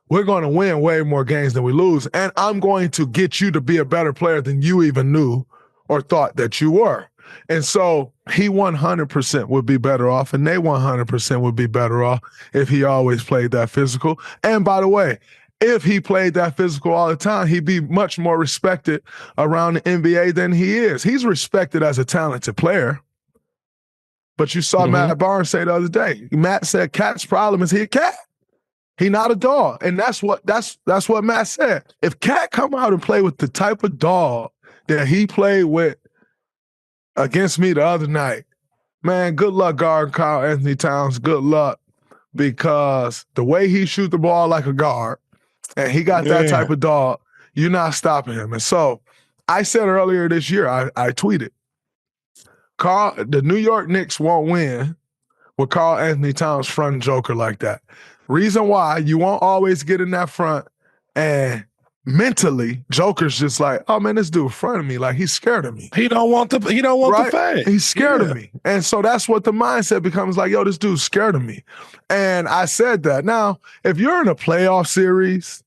we're going to win way more games than we lose. And I'm going to get you to be a better player than you even knew or thought that you were. And so he 100% would be better off, and they 100% would be better off if he always played that physical. And by the way, if he played that physical all the time, he'd be much more respected around the NBA than he is. He's respected as a talented player. But you saw Matt Barnes say the other day, Matt said Cat's problem is he a cat. He not a dog. And that's what Matt said. If Cat come out and play with the type of dog that he played with against me the other night, man, good luck guarding Karl-Anthony Towns. Good luck, because the way he shoot the ball like a guard, and he got that type of dog, you're not stopping him. And so I said earlier this year, I tweeted, the New York Knicks won't win with Karl-Anthony Towns front joker like that. Reason why, you won't always get in that front, and mentally, Joker's just like, oh man, this dude in front of me, like he's scared of me. He don't want the fade. He's scared of me. And so that's what the mindset becomes, like, yo, this dude's scared of me. And I said that. Now, if you're in a playoff series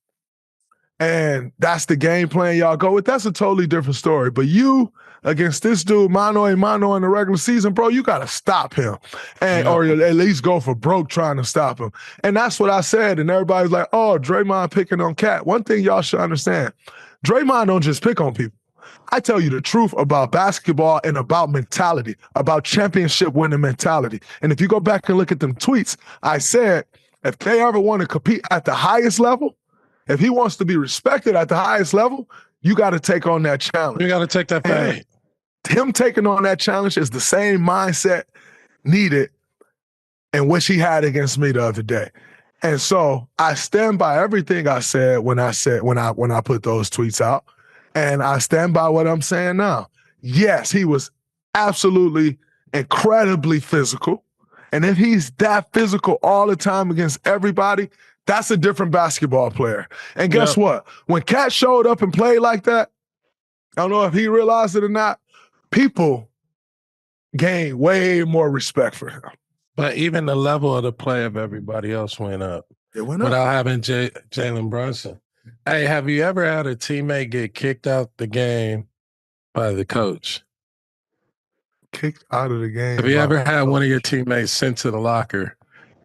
and that's the game plan y'all go with, that's a totally different story. But you against this dude, mano a mano in the regular season, bro, you got to stop him. Or at least go for broke trying to stop him. And that's what I said. And everybody's like, oh, Draymond picking on Cat. One thing y'all should understand, Draymond don't just pick on people. I tell you the truth about basketball and about mentality, about championship winning mentality. And if you go back and look at them tweets, I said, if they ever want to compete at the highest level, if he wants to be respected at the highest level, you got to take on that challenge. You got to take that fade. Him taking on that challenge is the same mindset needed in which he had against me the other day. And so I stand by everything I said when I put those tweets out. And I stand by what I'm saying now. Yes, he was absolutely incredibly physical. And if he's that physical all the time against everybody, that's a different basketball player. And guess what? When Cat showed up and played like that, I don't know if he realized it or not, people gained way more respect for him. But even the level of the play of everybody else went up. It went up. Without having Jalen Brunson. Hey, have you ever had a teammate get kicked out the game by the coach? Kicked out of the game. Have you ever had one of your teammates sent to the locker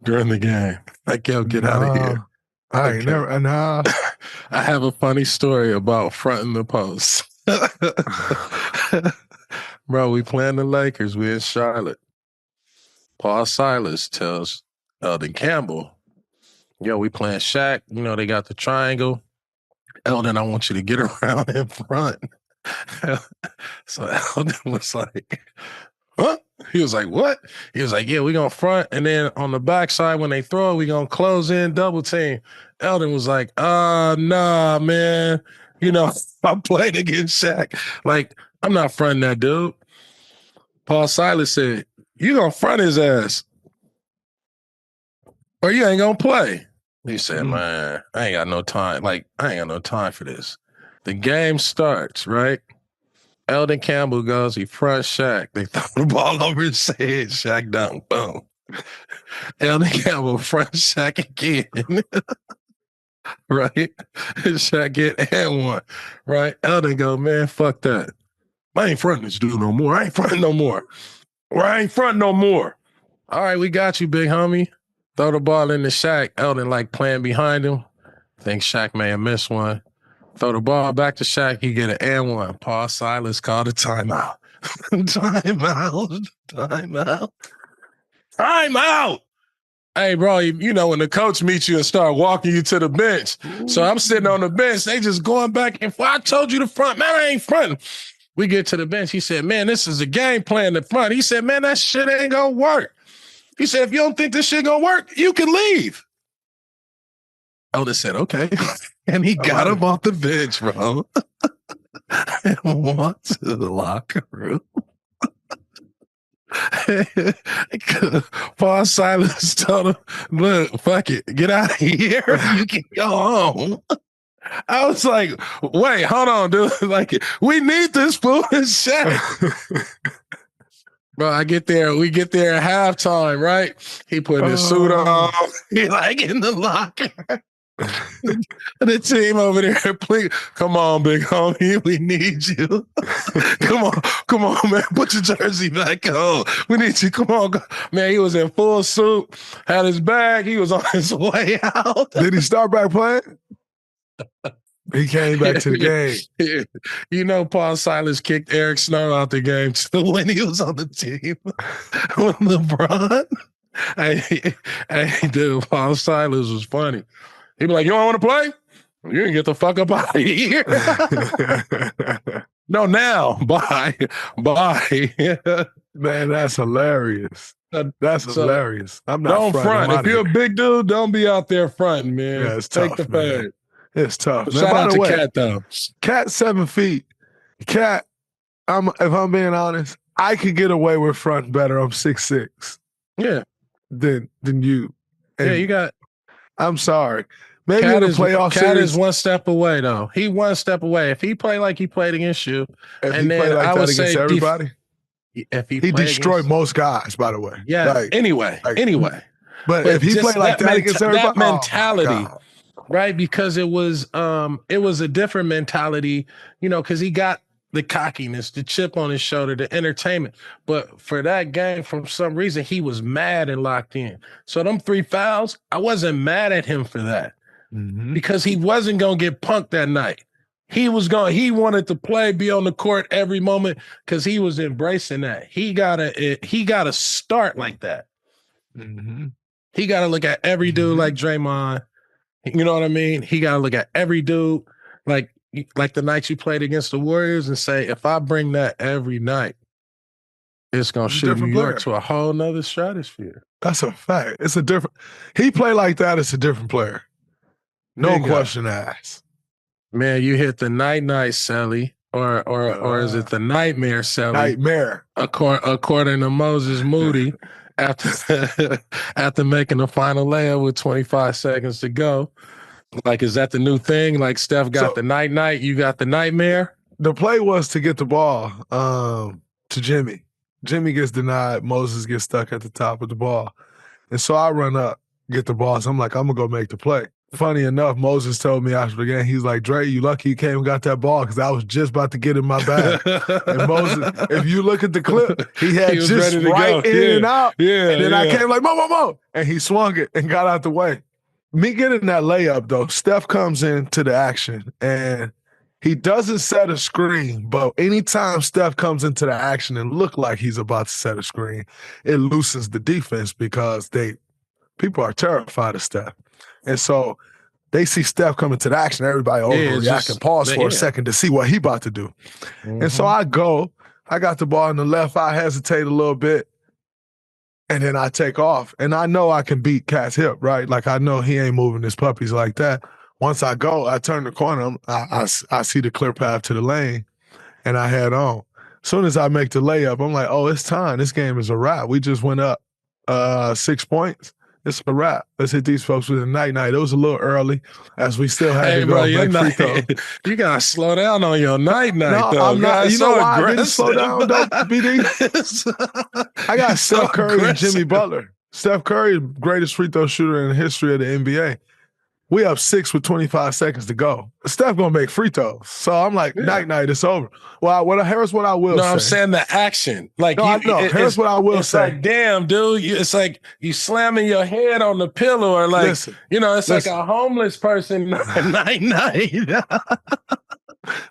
during the game. Like, yo, get out of here. I ain't never. Nah. I have a funny story about fronting the post. Bro, we playing the Lakers. We in Charlotte. Paul Silas tells Eldon Campbell, yo, we playing Shaq. You know, they got the triangle. Eldon, I want you to get around in front. So Eldon was like, huh? He was like, what? He was like, yeah, we gonna front, and then on the backside when they throw it, we gonna close in double team. Eldon was like, nah, man. You know, I'm playing against Shaq. Like, I'm not fronting that dude. Paul Silas said, you gonna front his ass, or you ain't gonna play. He said, man, I ain't got no time. Like, I ain't got no time for this. The game starts, right? Eldon Campbell goes, he fronts Shaq. They throw the ball over his head. Shaq down, boom. Eldon Campbell fronts Shaq again. Right? Shaq get and one. Right? Eldon go, man, fuck that. I ain't fronting this dude no more. I ain't fronting no more. Or I ain't fronting no more. All right, we got you, big homie. Throw the ball in the Shaq. Eldon like playing behind him. Think Shaq may have missed one. Throw the ball back to Shaq. He get an and one. Paul Silas called a timeout. Timeout. Hey, bro, you know when the coach meets you and start walking you to the bench. So I'm sitting on the bench. They just going back and forth. I told you to front. Man, I ain't fronting. We get to the bench. He said, man, this is a game plan to front. He said, man, that shit ain't going to work. He said, if you don't think this shit going to work, you can leave. Elder said, okay. And he got him off the bench, bro. And walked to the locker room. Paul Silas told him, look, fuck it. Get out of here. You can go home. I was like, wait, hold on, dude. Like, we need this fool in Shaq. Bro, we get there at halftime, right? He put his suit on. He like in the locker. The team over there, please, come on, big homie, we need you. Come on, man, put your jersey back on. We need you. Come on, man. He was in full suit, had his bag. He was on his way out. Did he start back playing? He came back to the game. You know, Paul Silas kicked Eric Snow out the game too when he was on the team with LeBron. Hey, dude, Paul Silas was funny. He'd be like, you don't want to play? You can get the fuck up out of here. No, now. Bye. Man, that's hilarious. That's hilarious. I'm not don't front. If you're a big dude, don't be out there fronting, man. Yeah, it's Take tough, the fade. It's tough. Shout out to Cat, though. Cat 7 feet. Cat, if I'm being honest, I could get away with front better. I'm 6'6". Yeah. Than you. And yeah, you got. I'm sorry. Maybe Cat in the playoff series. Cat is one step away, though. He one step away. If he played like he played against you, and then I would say everybody. If he destroyed most guys, by the way. Yeah. Like, anyway. But if he played like that against everybody, that mentality. Right, because it was a different mentality, you know, because he got the cockiness, the chip on his shoulder, the entertainment. But for that game, for some reason, he was mad and locked in. So them 3 fouls, I wasn't mad at him for that because he wasn't gonna get punked that night. He wanted to play, be on the court every moment because he was embracing that. He gotta start like that. He gotta look at every dude like Draymond. You know what I mean? He got to look at every dude, like the night you played against the Warriors, and say, if I bring that every night, it's going to shoot New York to a whole nother stratosphere. That's a fact. It's a different – he played like that, it's a different player. No question asked. Man, you hit the night-night, Celly, or is it the nightmare, Celly? Nightmare. According to Moses Moody. After making the final layup with 25 seconds to go. Like, is that the new thing? Like, Steph got the night, you got the nightmare? The play was to get the ball to Jimmy. Jimmy gets denied. Moses gets stuck at the top of the ball. And so I run up, get the ball. So I'm like, I'm going to go make the play. funny enough, Moses told me after the game, he's like, Dray, you lucky you came and got that ball because I was just about to get in my bag. And Moses, if you look at the clip, he had just right in and out. Yeah, and then I came like, mo. And he swung it and got out the way. Me getting that layup, though, Steph comes into the action and he doesn't set a screen, but anytime Steph comes into the action and look like he's about to set a screen, it loosens the defense because people are terrified of Steph. And so they see Steph coming to the action, everybody overreact and pause for a second to see what he about to do. Mm-hmm. And so I got the ball in the left, I hesitate a little bit, and then I take off. And I know I can beat Cat's hip, right? Like I know he ain't moving his puppies like that. Once I go, I turn the corner, I see the clear path to the lane, and I head on. As soon as I make the layup, I'm like, oh, it's time. This game is a wrap. We just went up 6 points. It's a wrap. Let's hit these folks with a night-night. It was a little early as we still had to go make free throws. You got to slow down on your night-night, though. I'm not. You know why I didn't slow down, though, BD? I got Steph Curry and Jimmy Butler. Steph Curry, greatest free throw shooter in the history of the NBA. We up 6 with 25 seconds to go. Steph gonna make free throws. So I'm like, night, it's over. Well, here's what I will say. No, I'm saying the action. Like, here's what I will say. Like, damn, dude, it's like you slamming your head on the pillow, or like, it's like a homeless person night.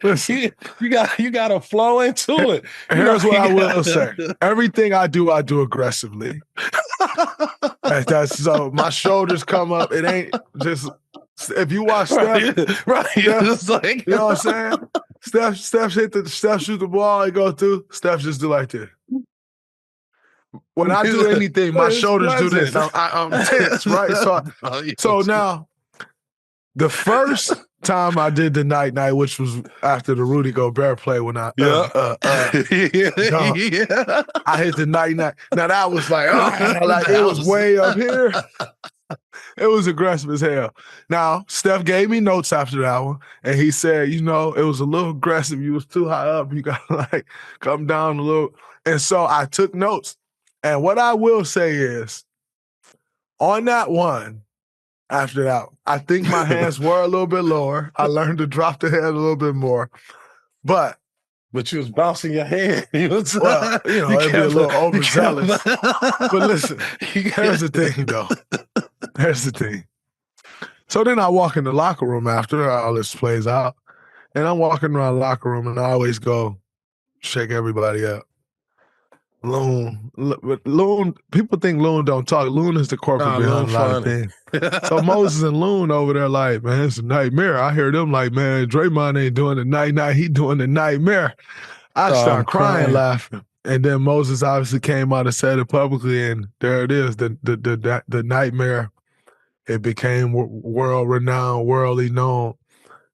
Listen, you got to flow into it. Here's what I will say. Everything I do aggressively. So my shoulders come up. It ain't just if you watch Steph, right? Steph, like, you know what I'm saying? Steph shoot the ball, it go through. Steph just do like this. When I do anything, my shoulders do this. I'm tense, right? So now, the first time I did the night, which was after the Rudy Gobert play when I I hit the night. Now that was like it was way up here. It was aggressive as hell. Now, Steph gave me notes after that one, and he said, it was a little aggressive. You was too high up. You got to come down a little. And so I took notes. And what I will say is, on that one, after that, I think my hands were a little bit lower. I learned to drop the head a little bit more. But you was bouncing your head. It'd be a little overzealous. But listen, here's the thing, though. Here's the thing. So then I walk in the locker room after all this plays out, and I'm walking around the locker room, and I always go shake everybody up. Loon, people think Loon don't talk. Loon is the corporate behind a lot of things. So Moses and Loon over there like, man, it's a nightmare. I hear them like, man, Draymond ain't doing the night, he doing the nightmare. I start crying, laughing. And then Moses obviously came out and said it publicly, and there it is, the nightmare. It became world-renowned, worldly known.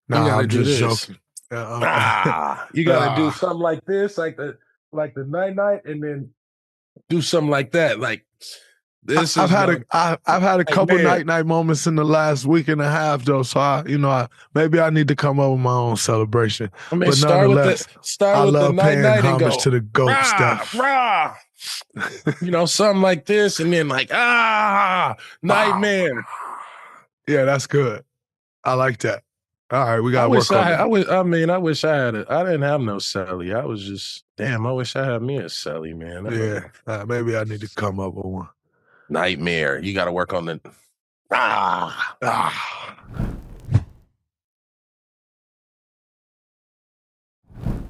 Now I'm just joking. You got to do something like this, like the night, and then do something like that. Like this. I've had a couple night moments in the last week and a half, though. So maybe I need to come up with my own celebration. I mean, but start with the night and go to the GOAT stuff. Something like this, and then nightmare. Yeah, that's good. I like that. All right, we got to work on that. I wish I had it. I didn't have no Celly. I was just, I wish I had me a Celly, man. Maybe I need to come up with one. Nightmare. You got to work on the.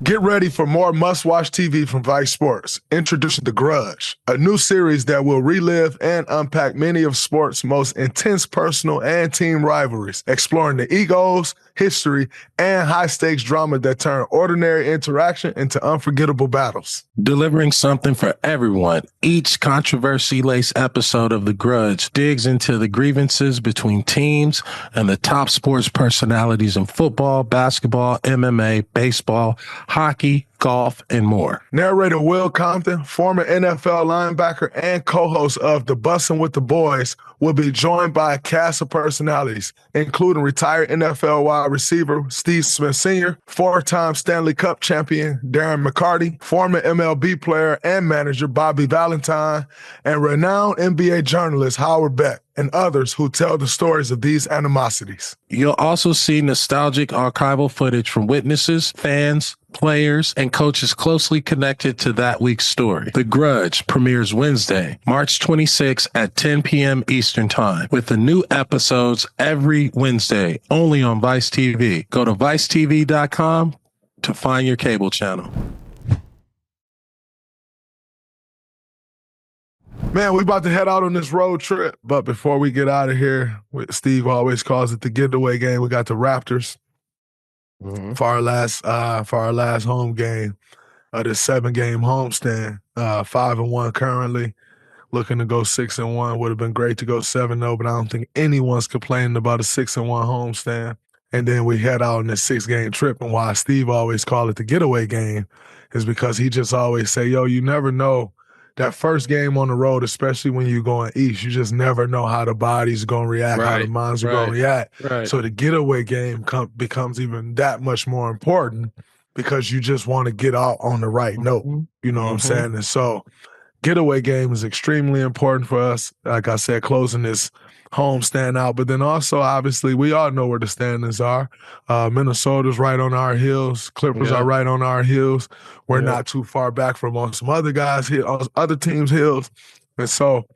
Get ready for more must-watch TV from Vice Sports. Introducing The Grudge, a new series that will relive and unpack many of sports' most intense personal and team rivalries, exploring the egos, history, and high-stakes drama that turn ordinary interaction into unforgettable battles. Delivering something for everyone, each controversy-laced episode of The Grudge digs into the grievances between teams and the top sports personalities in football, basketball, MMA, baseball, hockey, golf, and more. Narrator Will Compton, former NFL linebacker and co-host of The Bussin' with the Boys, will be joined by a cast of personalities, including retired NFL wide receiver Steve Smith Sr., four-time Stanley Cup champion Darren McCarty, former MLB player and manager Bobby Valentine, and renowned NBA journalist Howard Beck, and others who tell the stories of these animosities. You'll also see nostalgic archival footage from witnesses, fans, players, and coaches closely connected to that week's story. The Grudge premieres Wednesday, March 26 at 10 p.m. Eastern Time, with the new episodes every Wednesday, only on Vice TV. Go to vicetv.com to find your cable channel. Man, we about to head out on this road trip, but before we get out of here, Steve always calls it the getaway game. We got the Raptors for our last home game of this 7-game homestand. 5-1 currently, looking to go 6-1. Would have been great to go 7-0, but I don't think anyone's complaining about a 6-1 homestand. And then we head out on this 6-game trip, and why Steve always call it the getaway game is because he just always say, yo, you never know. That first game on the road, especially when you're going east, you just never know how the body's going to react, how the minds are going to react. So the getaway game becomes even that much more important because you just want to get out on the right note. You know what I'm saying? And so getaway game is extremely important for us. Like I said, closing this homestand out. But then also, obviously, we all know where the standings are. Minnesota's right on our heels. Clippers are right on our heels. We're not too far back from on some other guys here, on other teams' heels. And so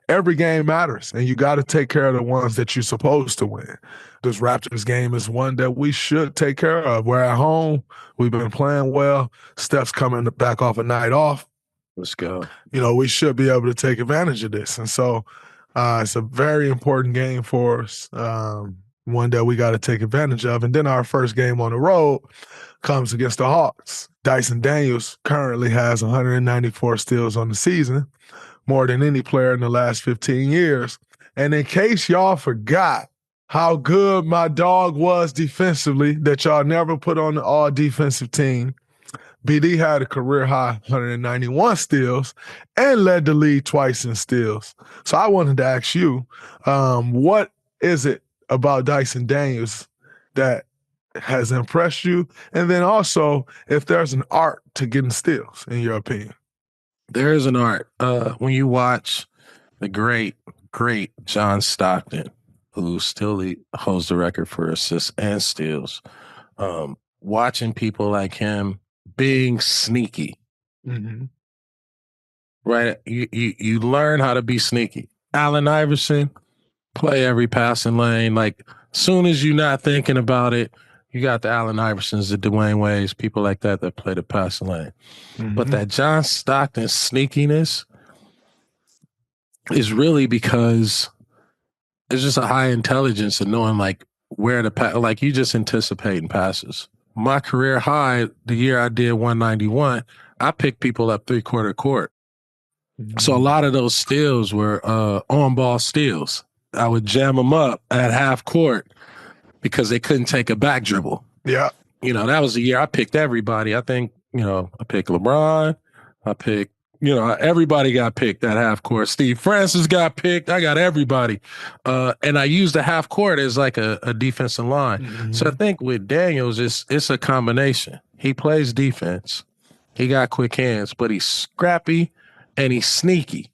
every game matters, and you got to take care of the ones that you're supposed to win. This Raptors game is one that we should take care of. We're at home. We've been playing well. Steph's coming back off a night off. Let's go. You know, we should be able to take advantage of this. And so it's a very important game for us, one that we got to take advantage of. And then our first game on the road comes against the Hawks. Dyson Daniels currently has 194 steals on the season, more than any player in the last 15 years. And in case y'all forgot how good my dog was defensively, that y'all never put on the all-defensive team, BD had a career-high 191 steals and led the league twice in steals. So I wanted to ask you, what is it about Dyson Daniels that has impressed you? And then also, if there's an art to getting steals, in your opinion. There is an art. When you watch the great John Stockton, who still holds the record for assists and steals, watching people like him being sneaky, right? You learn how to be sneaky. Allen Iverson, play every passing lane. Like, soon as you're not thinking about it, you got the Allen Iversons, the Dwayne Wades, people like that play the passing lane. But that John Stockton sneakiness is really because it's just a high intelligence of knowing, like, where to pass. Like, you just anticipating passes. My career high, the year I did 191, I picked people up three-quarter court. So a lot of those steals were on-ball steals. I would jam them up at half court because they couldn't take a back dribble. Yeah. You know, that was the year I picked everybody. I think, I picked LeBron. I picked, everybody got picked at half court. Steve Francis got picked. I got everybody. And I used the half court as like a defensive line. So I think with Daniels, it's a combination. He plays defense. He got quick hands, but he's scrappy and he's sneaky.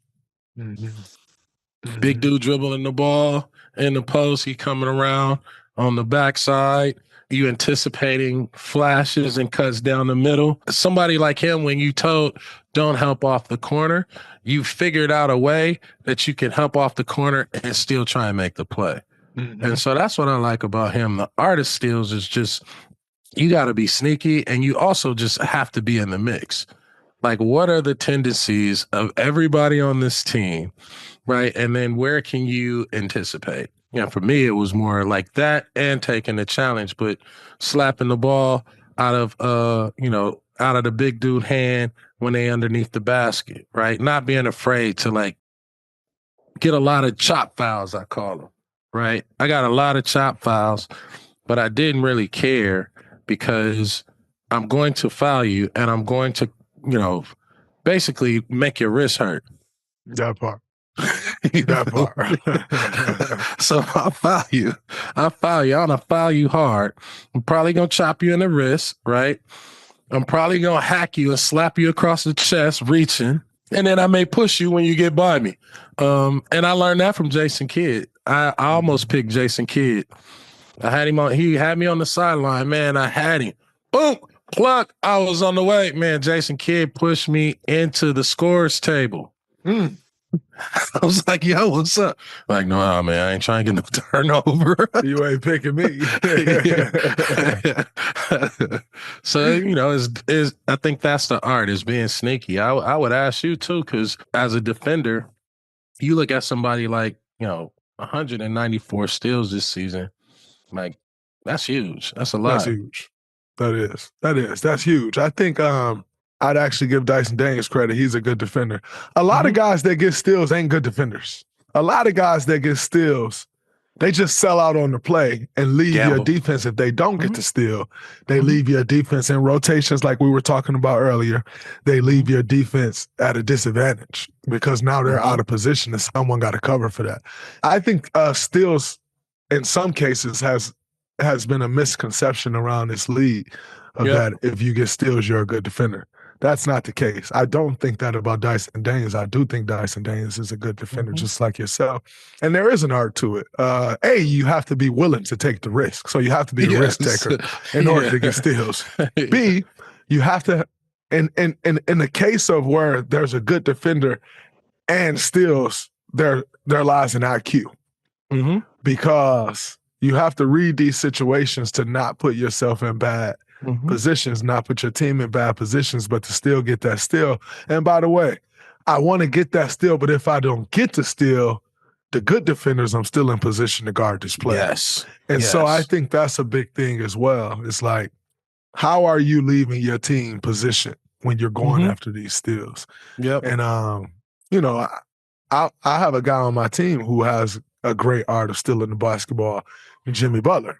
Big dude dribbling the ball in the post. He coming around on the backside. You anticipating flashes and cuts down the middle. Somebody like him, when you told don't help off the corner, you figured out a way that you can help off the corner and still try and make the play. And so that's what I like about him. The art of steals is just, you got to be sneaky, and you also just have to be in the mix. Like, what are the tendencies of everybody on this team, right? And then where can you anticipate? For me, it was more like that and taking the challenge, but slapping the ball out of the big dude hand when they underneath the basket, right? Not being afraid to, like, get a lot of chop fouls, I call them, right? I got a lot of chop fouls, but I didn't really care because I'm going to foul you, and I'm going to, basically make your wrist hurt. That part. That part. So I'll foul you. I'm gonna foul you hard. I'm probably gonna chop you in the wrist, right? I'm probably gonna hack you and slap you across the chest, reaching, and then I may push you when you get by me. And I learned that from Jason Kidd. I almost picked Jason Kidd. I had him on. He had me on the sideline. Man, I had him. Boom, pluck. I was on the way. Man, Jason Kidd pushed me into the scores table. I was like, yo, what's up? Like, no, man, I ain't trying to get no turnover. You ain't picking me. So, I think that's the art, is being sneaky. I would ask you too, because as a defender, you look at somebody like, 194 steals this season. Like, that's huge. That's a lot. That's huge. That's huge. I think I'd actually give Dyson Daniels credit. He's a good defender. A lot of guys that get steals ain't good defenders. A lot of guys that get steals, they just sell out on the play and leave your defense. If they don't get the steal, they leave your defense in rotations like we were talking about earlier. They leave your defense at a disadvantage because now they're out of position and someone got to cover for that. I think steals in some cases has been a misconception around this league of that if you get steals, you're a good defender. That's not the case. I don't think that about Dyson Daniels. I do think Dyson Daniels is a good defender, just like yourself. And there is an art to it. A, you have to be willing to take the risk. So you have to be a risk taker in order to get steals. B, you have to, in the case of where there's a good defender and steals, there lies an IQ. Because you have to read these situations to not put yourself in bad positions, not put your team in bad positions, but to still get that steal. And by the way, I want to get that steal, but if I don't get the steal, the good defenders, I'm still in position to guard this play. And so I think that's a big thing as well. It's like, how are you leaving your team positioned when you're going after these steals? And, I have a guy on my team who has a great art of stealing the basketball, Jimmy Butler.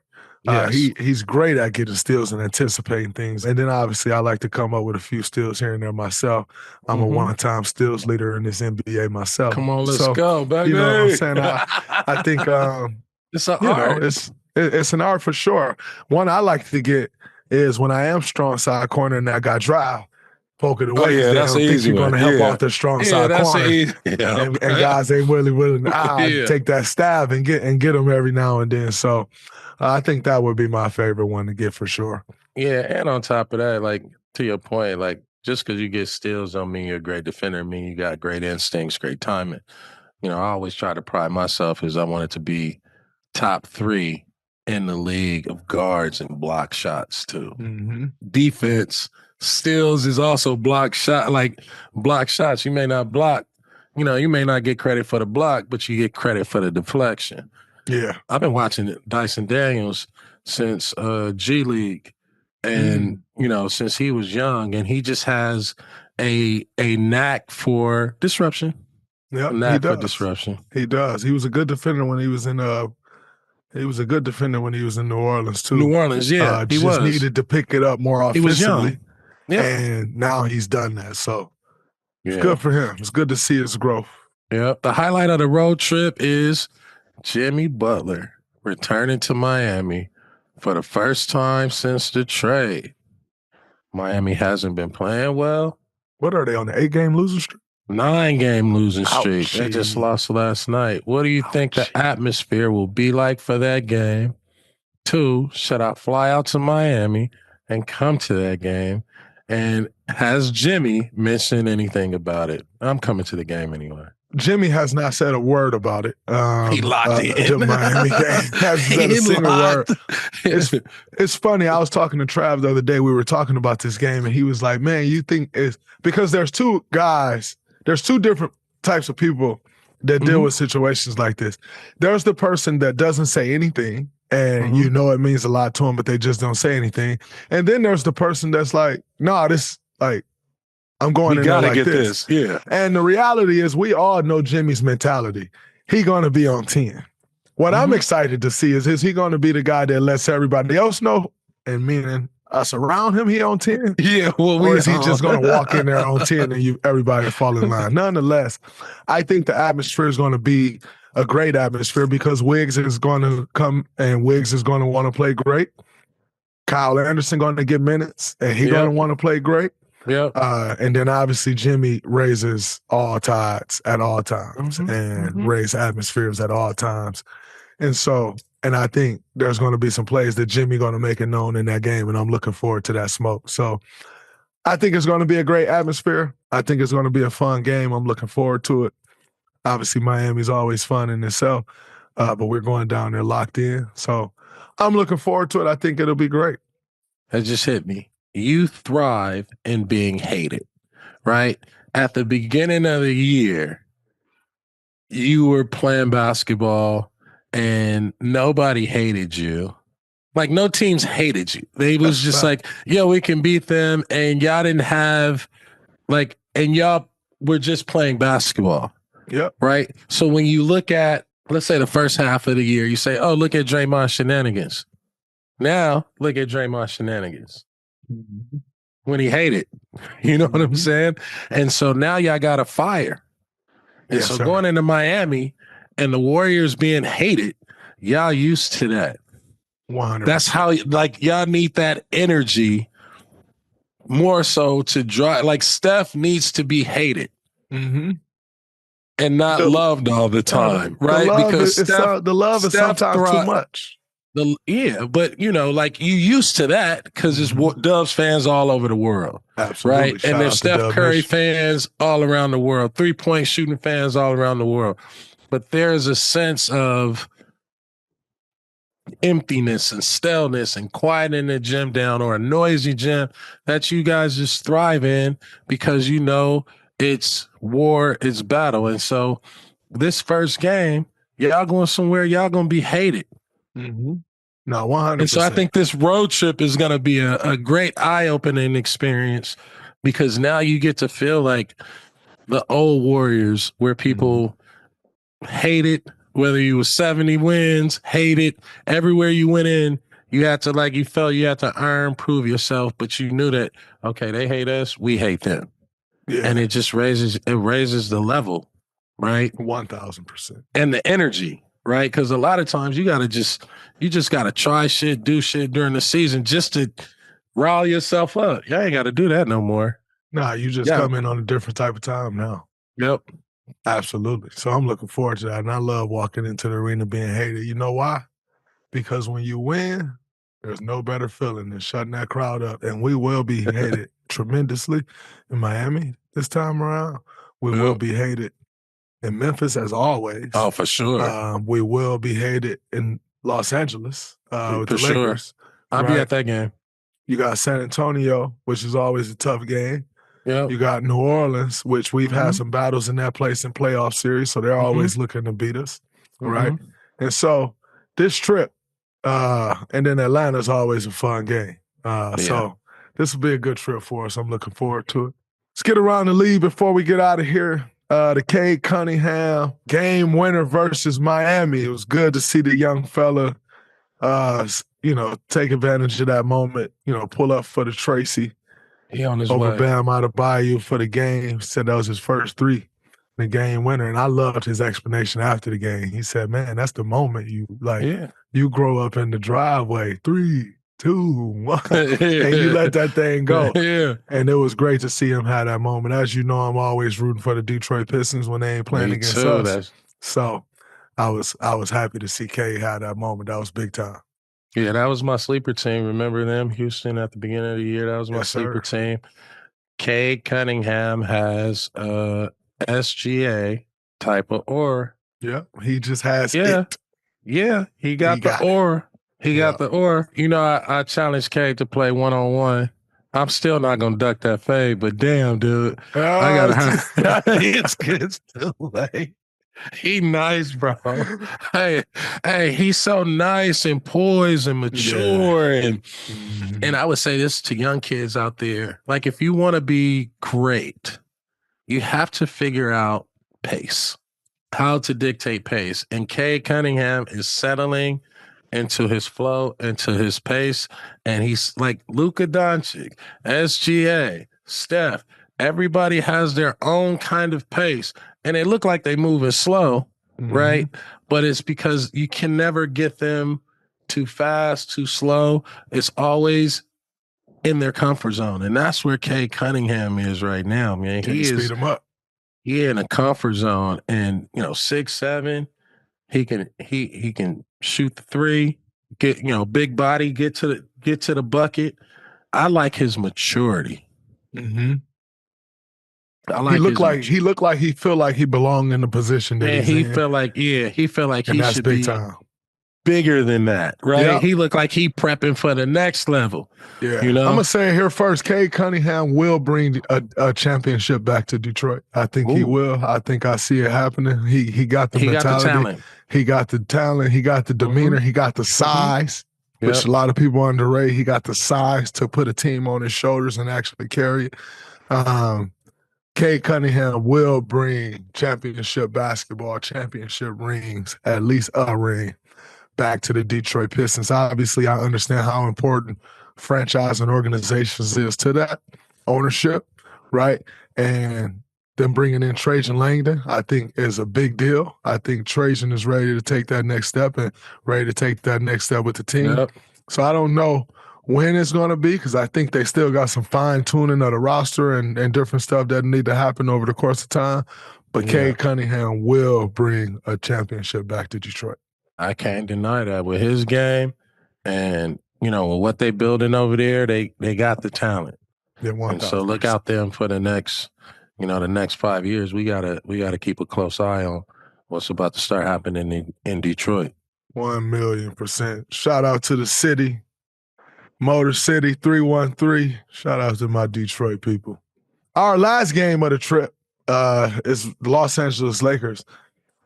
He's great at getting steals and anticipating things. And then obviously I like to come up with a few steals here and there myself. I'm a one-time steals leader in this NBA myself. Come on, let's go, baby. You know what I'm saying? I think it's an art. It's an art for sure. One I like to get is when I am strong side corner and that guy drive, poke it away. That's an easy one. You're going to help off the strong side corner. And guys ain't really willing to take that stab and get them every now and then. So I think that would be my favorite one to get for sure. Yeah, and on top of that, like, to your point, like, just because you get steals don't mean you're a great defender. I mean, you got great instincts, great timing. I always try to pride myself as I wanted to be top 3 in the league of guards and block shots too. Defense, steals is also block shot. Like, block shots, you may not block. You may not get credit for the block, but you get credit for the deflection. Yeah. I've been watching Dyson Daniels since G League and, since he was young, and he just has a knack for disruption. Yeah, knack for disruption. He does. He was a good defender when he was in New Orleans too. New Orleans, he just needed to pick it up more offensively. He was young. And now he's done that. So it's good for him. It's good to see his growth. Yeah. The highlight of the road trip is Jimmy Butler returning to Miami for the first time since the trade. Miami hasn't been playing well. What are they, on the 8-game losing streak? 9-game losing streak. They just lost last night. What do you think the atmosphere will be like for that game? 2, should I fly out to Miami and come to that game? And has Jimmy mentioned anything about it? I'm coming to the game anyway. Jimmy has not said a word about it. He locked in. The Miami game hasn't said a single word. It's funny. I was talking to Trav the other day. We were talking about this game, and he was like, man, you think it's because there's 2 different types of people that deal with situations like this. There's the person that doesn't say anything, and it means a lot to them, but they just don't say anything. And then there's the person that's like, nah, this, like, I'm going in there like this. Yeah. And the reality is we all know Jimmy's mentality. He going to be on 10. What I'm excited to see is he going to be the guy that lets everybody else know, and meaning Surround him, he on 10? Yeah, well, or is he just going to walk in there on 10 and everybody fall in line? Nonetheless, I think the atmosphere is going to be a great atmosphere because Wiggs is going to come and Wiggs is going to want to play great. Kyle Anderson going to get minutes and he's going to want to play great. Yeah. And then obviously Jimmy raises all tides at all times and raises atmospheres at all times. And I think there's going to be some plays that Jimmy going to make it known in that game, and I'm looking forward to that smoke. So I think it's going to be a great atmosphere. I think it's going to be a fun game. I'm looking forward to it. Obviously, Miami's always fun in itself, but we're going down there locked in. So I'm looking forward to it. I think it'll be great. That just hit me. You thrive in being hated, right? At the beginning of the year, you were playing basketball and nobody hated you. Like, no teams hated you. They was just like, yo, we can beat them. And y'all didn't have, like, and y'all were just playing basketball. Yep. Right? So when you look at, let's say, the first half of the year, you say, oh, look at Draymond shenanigans. Now, look at Draymond shenanigans. When he hated. You know what I'm saying? And so now y'all got a fire. And so going into Miami and the Warriors being hated, y'all used to that. 100%. That's how, like, y'all need that energy more so to drive. Like, Steph needs to be hated and not loved all the time, right? Because the love is sometimes too much. But, you know, like, you used to that because it's Dubs fans all over the world. Absolutely. Right? And there's Steph Curry fans all around the world, 3-point shooting fans all around the world. But there's a sense of emptiness and stillness and quieting the gym down, or a noisy gym, that you guys just thrive in because you know it's war, it's battle. And so this first game, y'all going somewhere, y'all going to be hated. No, 100%. And so I think this road trip is going to be a great eye-opening experience because now you get to feel like the old Warriors where people hated, whether you was 70 wins, hated, everywhere you went in, you had to, like, you felt you had to earn, prove yourself, but you knew that, okay, they hate us, we hate them. Yeah. And it just raises the level, right? 1,000%. And the energy. Right? Because a lot of times you just got to try shit, do shit during the season just to rile yourself up. Y'all ain't got to do that no more. Nah, you just come in on a different type of time now. Yep. Absolutely. So I'm looking forward to that. And I love walking into the arena being hated. You know why? Because when you win, there's no better feeling than shutting that crowd up. And we will be hated tremendously in Miami this time around. We will be hated in Memphis, as always. Oh, for sure. We will be hated in Los Angeles with the Lakers. I'll be at that game. You got San Antonio, which is always a tough game. Yeah. You got New Orleans, which we've had some battles in that place in playoff series, so they're always looking to beat us, right? And so this trip, and then Atlanta's always a fun game. So this will be a good trip for us. I'm looking forward to it. Let's get around the league before we get out of here. The Cade Cunningham game winner versus Miami. It was good to see the young fella, take advantage of that moment, pull up for the Tracy. He on his over way. Bam Adebayo for the game. Said that was his first three, the game winner. And I loved his explanation after the game. He said, man, that's the moment you grow up in the driveway. 3, 2, 1. And you let that thing go. Yeah. And it was great to see him have that moment. As you know, I'm always rooting for the Detroit Pistons when they ain't playing against us. So I was happy to see Cade have that moment. That was big time. Yeah, that was my sleeper team. Remember them? Houston at the beginning of the year. That was my sleeper team. Cade Cunningham has SGA type of aura. Yeah, he just has it. Yeah, he got the aura. He got the aura. You know, I challenged Cade to play one-on-one. I'm still not going to duck that fade, but damn, dude. I got to it's too late. He nice, bro. Hey, he's so nice and poised and mature. And I would say this to young kids out there. Like, if you want to be great, you have to figure out pace, how to dictate pace. And Cade Cunningham is settling into his flow, into his pace. And he's like Luka Doncic, SGA, Steph. Everybody has their own kind of pace. And they look like they moving slow, right? But it's because you can never get them too fast, too slow. It's always in their comfort zone. And that's where Cade Cunningham is right now, man. Can you speed him up? He in a comfort zone. And, 6'7", he can shoot the three, get, big body, get to the bucket. I like his maturity. I like he looked like he feel like he belonged in the position that he's in. He felt like and he that's should big be time. Bigger than that, right? Yep. He looked like he prepping for the next level. Yeah. I'm going to say it here first, Cade Cunningham will bring a championship back to Detroit. I think he will. I think I see it happening. He got the mentality. He got the talent. He got the demeanor. He got the size, which a lot of people underrate. He got the size to put a team on his shoulders and actually carry it. Cade Cunningham will bring championship basketball, championship rings, at least a ring, back to the Detroit Pistons. Obviously, I understand how important franchise and organizations is to that ownership, right? And them bringing in Trajan Langdon, I think, is a big deal. I think Trajan is ready to take that next step and ready to take that next step with the team. So I don't know when it's going to be, because I think they still got some fine-tuning of the roster and different stuff that need to happen over the course of time. But Cade Cunningham will bring a championship back to Detroit. I can't deny that. With his game and, with what they building over there, they got the talent. And so look out them for the next, the next 5 years. We gotta keep a close eye on what's about to start happening in Detroit. 1,000,000%. Shout out to the city. Motor City 313. Shout out to my Detroit people. Our last game of the trip is the Los Angeles Lakers,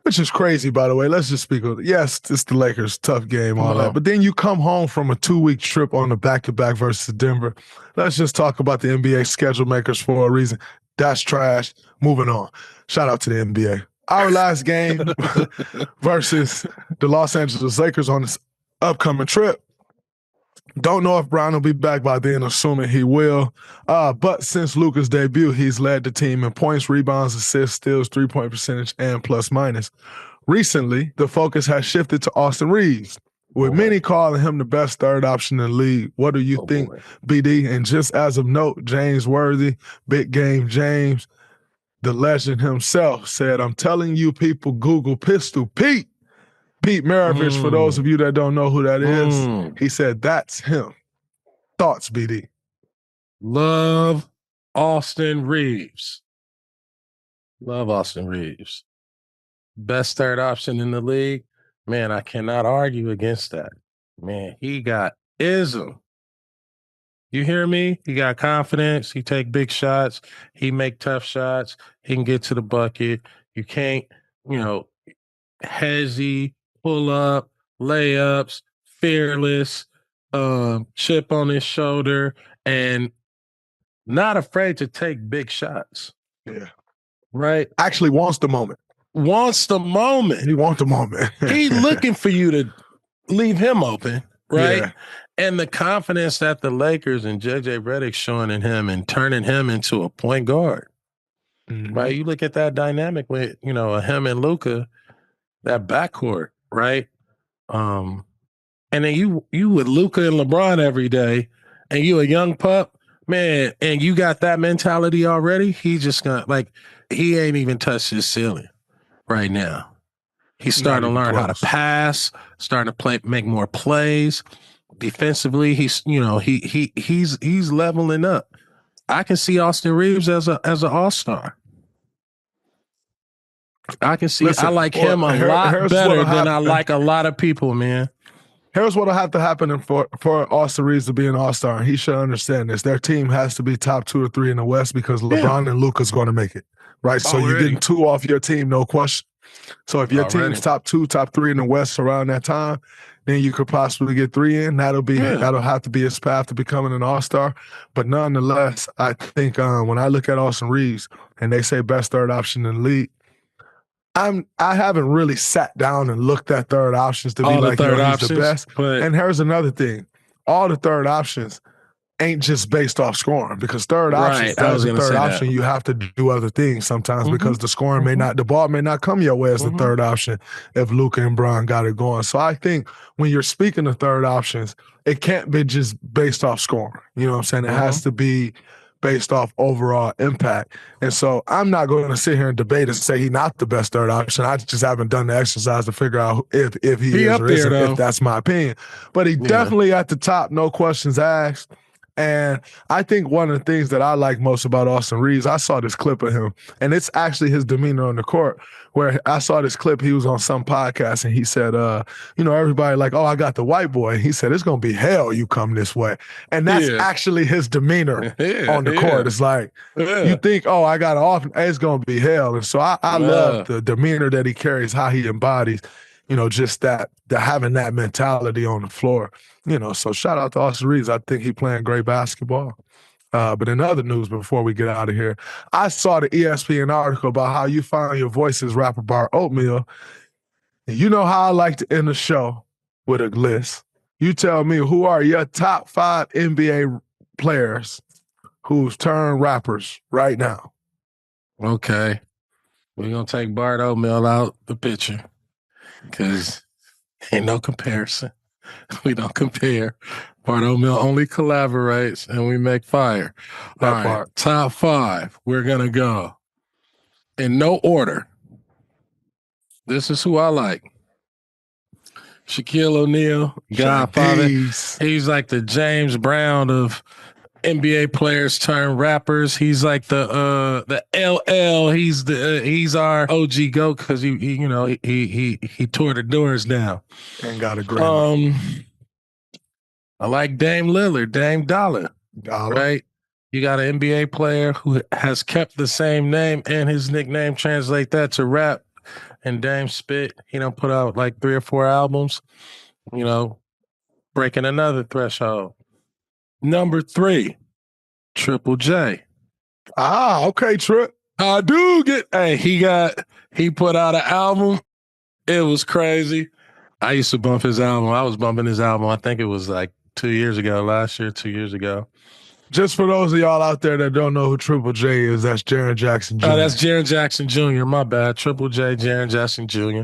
which is crazy, by the way. Let's just speak of it. Yes, it's the Lakers, tough game, all that. But then you come home from a 2-week trip on the back-to-back versus Denver. Let's just talk about the NBA schedule makers for a reason. That's trash. Moving on. Shout out to the NBA. Our last game versus the Los Angeles Lakers on this upcoming trip. Don't know if Brown will be back by then, assuming he will. But since Luka's debut, he's led the team in points, rebounds, assists, steals, three-point percentage, and plus-minus. Recently, the focus has shifted to Austin Reaves, with many calling him the best third option in the league. What do you think, BD? And just as of note, James Worthy, Big Game James, the legend himself, said, I'm telling you people, Google Pistol Pete. Pete Maravich, for those of you that don't know who that is, he said, that's him. Thoughts, BD? Love Austin Reaves. Love Austin Reaves. Best third option in the league. Man, I cannot argue against that. Man, he got ism. You hear me? He got confidence. He take big shots. He make tough shots. He can get to the bucket. You can't, hezzy, pull up, layups, fearless, chip on his shoulder, and not afraid to take big shots. Yeah. Right? Actually wants the moment. Wants the moment. He wants the moment. He's looking for you to leave him open, right? Yeah. And the confidence that the Lakers and JJ Redick showing in him and turning him into a point guard. Right? You look at that dynamic with, him and Luka, that backcourt, right? And then you with Luka and LeBron every day, and you a young pup, man, and you got that mentality already. He's just gonna he ain't even touched his ceiling right now. He's starting to learn how to pass, starting to make more plays. Defensively, he's he's leveling up. I can see Austin Reaves as an all-star. I can see. I like him a lot better than I like a lot of people, man. Here's what'll have to happen for Austin Reaves to be an all-star, and he should understand this. Their team has to be top 2 or 3 in the West because LeBron and Luka's going to make it, right? So you're getting 2 off your team, no question. So if your team's top 2, top 3 in the West around that time, then you could possibly get 3 in. That'll have to be his path to becoming an all-star. But nonetheless, I think when I look at Austin Reaves and they say best third option in the league, I haven't really sat down and looked at third options to be like, yo, he's the best. And here's another thing. All the third options ain't just based off scoring, because third options, as a third option, you have to do other things sometimes because the scoring the ball may not come your way as the third option if Luka and Bron got it going. So I think when you're speaking of third options, it can't be just based off scoring. You know what I'm saying? It has to be based off overall impact. And so I'm not going to sit here and debate and say he's not the best third option. I just haven't done the exercise to figure out if he is or isn't, if that's my opinion. But he definitely at the top, no questions asked. And I think one of the things that I like most about Austin Reaves, I saw this clip of him, and it's actually his demeanor on the court, where I saw this clip. He was on some podcast, and he said, everybody like, oh, I got the white boy. He said, it's going to be hell you come this way. And that's actually his demeanor on the court. It's like, you think, oh, I got an off, it's going to be hell. And so I love the demeanor that he carries, how he embodies, just that having that mentality on the floor. So shout out to Austin Reaves. I think he playing great basketball. But in other news, before we get out of here, I saw the ESPN article about how you find your voice as rapper bar oatmeal. And you know how I like to end the show with a list. You tell me, who are your top 5 NBA players who's turned rappers right now? Okay. We're going to take Bart Oatmeal out the picture because ain't no comparison. We don't compare. Bart Oatmeal only collaborates and we make fire. All right, top 5. We're going to go in no order. This is who I like. Shaquille O'Neal, Godfather. He's like the James Brown of NBA players turned rappers. He's like the LL. He's our OG GOAT because he tore the doors down. And got a great. I like Dame Lillard, Dame Dollar. Right? You got an NBA player who has kept the same name and his nickname. Translate that to rap. And Dame spit. He done put out like 3 or 4 albums. Breaking another threshold. Number 3, Triple J. Okay, Trip. I do get. Hey, he put out an album. It was crazy. I used to bump his album. I was bumping his album. I think it was like 2 years ago, 2 years ago. Just for those of y'all out there that don't know who Triple J is, that's Jaren Jackson Jr. Oh, that's Jaren Jackson Jr. My bad. Triple J, Jaren Jackson Jr.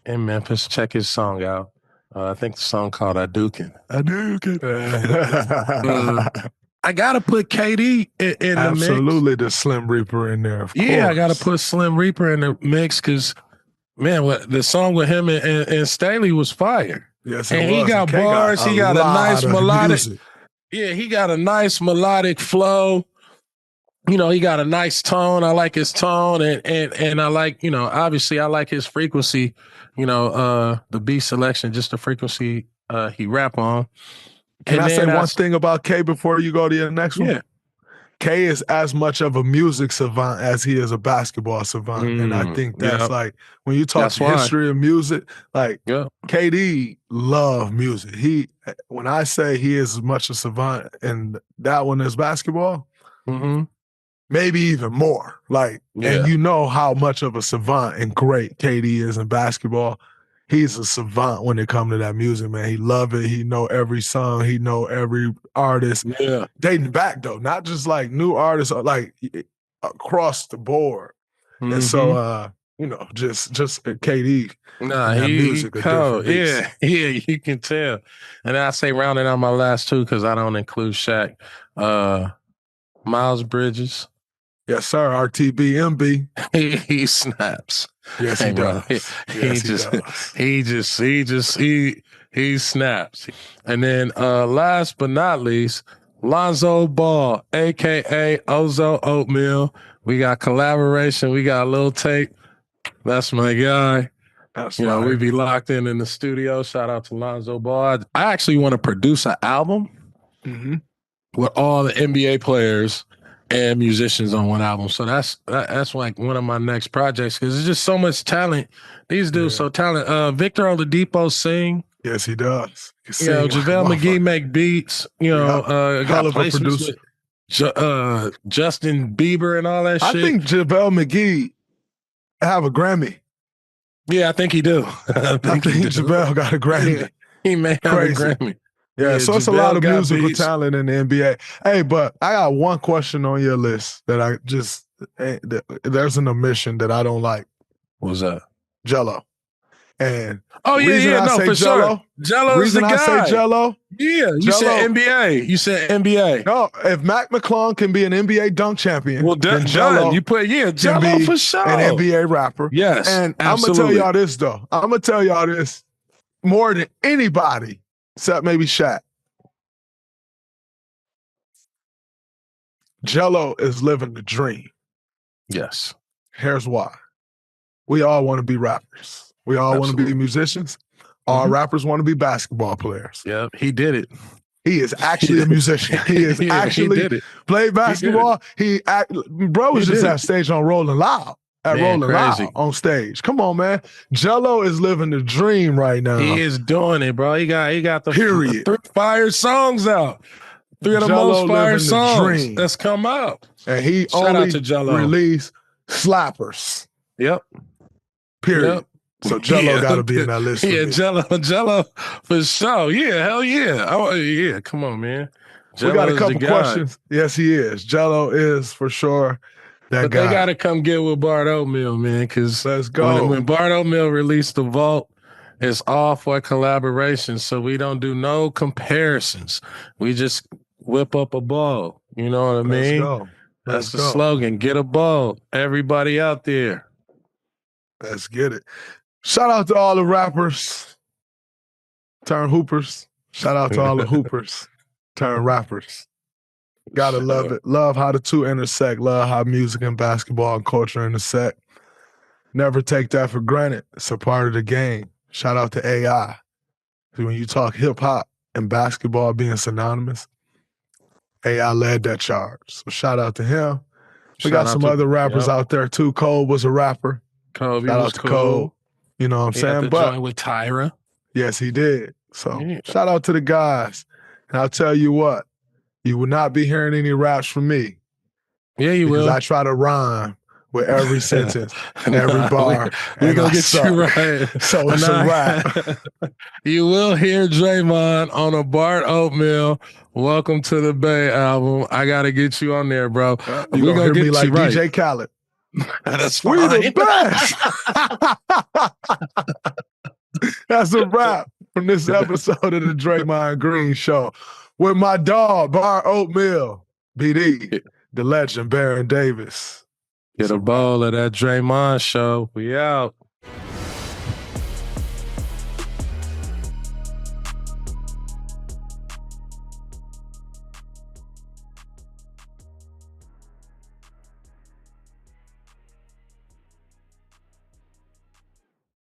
in Memphis. Check his song out. I think the song called Hadouken. I got to put KD in the mix. Absolutely, the Slim Reaper in there, of course. I got to put Slim Reaper in the mix because, man, the song with him and Staley was fire. Yes, and he got bars. He got a nice melodic music. Yeah, he got a nice melodic flow. He got a nice tone. I like his tone, and I like, obviously I like his frequency. The beat selection, just the frequency he rap on. Can I say one thing about K before you go to your next one? Yeah. K is as much of a music savant as he is a basketball savant. And I think that's like, when you talk history of music, like KD love music. When I say he is as much a savant and that one is basketball, maybe even more. And you know how much of a savant and great KD is in basketball. He's a savant when it comes to that music, man. He love it. He know every song. He know every artist. Yeah. Dating back, though. Not just like new artists, like across the board. And so, just KD. Nah, he cold. Yeah, you can tell. And I say rounding out my last 2 because I don't include Shaq. Miles Bridges. Yes, sir. RTB MB. He snaps. Yes, he does. He snaps. And then last but not least, Lonzo Ball, aka Ozo Oatmeal. We got collaboration. We got a little tape. That's my guy. We be locked in the studio. Shout out to Lonzo Ball. I actually want to produce an album with all the NBA players and musicians on one album. So that's like one of my next projects because there's just so much talent. These dudes so talented. Victor Oladipo sing. Yes, he does. JaVale McGee make beats. Got placements with Justin Bieber and all that shit. I think JaVale McGee have a Grammy Yeah, I think he do. I think JaVale got a Grammy. Yeah, he may have a Grammy. Yeah, so it's a lot of musical talent in the NBA. Hey, but I got one question on your list that I just there's an omission that I don't like. What's that? Jello. And for Jello, sure. Jello is the guy. I say Jello. Yeah, you said NBA. You said NBA. No, if Mac McClung can be an NBA dunk champion, well, then Jello you put Jello for sure. An NBA rapper. Yes, and absolutely. I'm gonna tell y'all this though. I'm gonna tell y'all this more than anybody, except maybe Shaq. Jello is living the dream. Yes. Here's why. We all want to be rappers. We all want to be musicians. All rappers want to be basketball players. Yep, he did it. He is actually a musician. He is actually played basketball. Bro was just at stage on Rolling Loud. Loud on stage. Come on, man. Jello is living the dream right now. He is doing it, bro. He got the 3 fire songs out. 3 of the most fire songs that's come out. And he only released slappers. Yep. Period. Yep. So Jello got to be in that list. Yeah, Jello for sure. Yeah, hell yeah. Oh yeah, come on, man. We got a couple questions. Yes, he is. Jello is for sure that guy. They got to come get with Bart Oatmeal, man, because let's go. When Bart Oatmeal released the Vault, it's all for collaboration, so we don't do no comparisons. We just whip up a ball. You know what I mean? Go. That's the slogan. Get a ball. Everybody out there. Let's get it. Shout out to all the rappers, turn hoopers. Shout out to all the hoopers, turn rappers. Gotta love it. Love how the two intersect. Love how music and basketball and culture intersect. Never take that for granted. It's a part of the game. Shout out to AI. When you talk hip hop and basketball being synonymous, AI led that charge. So shout out to him. We got some other rappers out there too. Cole was a rapper. Kobe shout out to Cole. You know what I'm saying? But with Tyra. Yes, he did. So shout out to the guys. And I'll tell you what, you will not be hearing any raps from me. Yeah, you will. Because I try to rhyme with every sentence, every bar. We're going to get you right. So it's a rap. You will hear Draymond on a Bart Oatmeal Welcome to the Bay album. I got to get you on there, bro. We're going to get me like right. DJ Khaled. That's fine. We the best. That's a wrap from this episode of the Draymond Green Show with my dog, Bart Oatmeal, BD, the legend, Baron Davis. Get a bowl of that Draymond show. We out.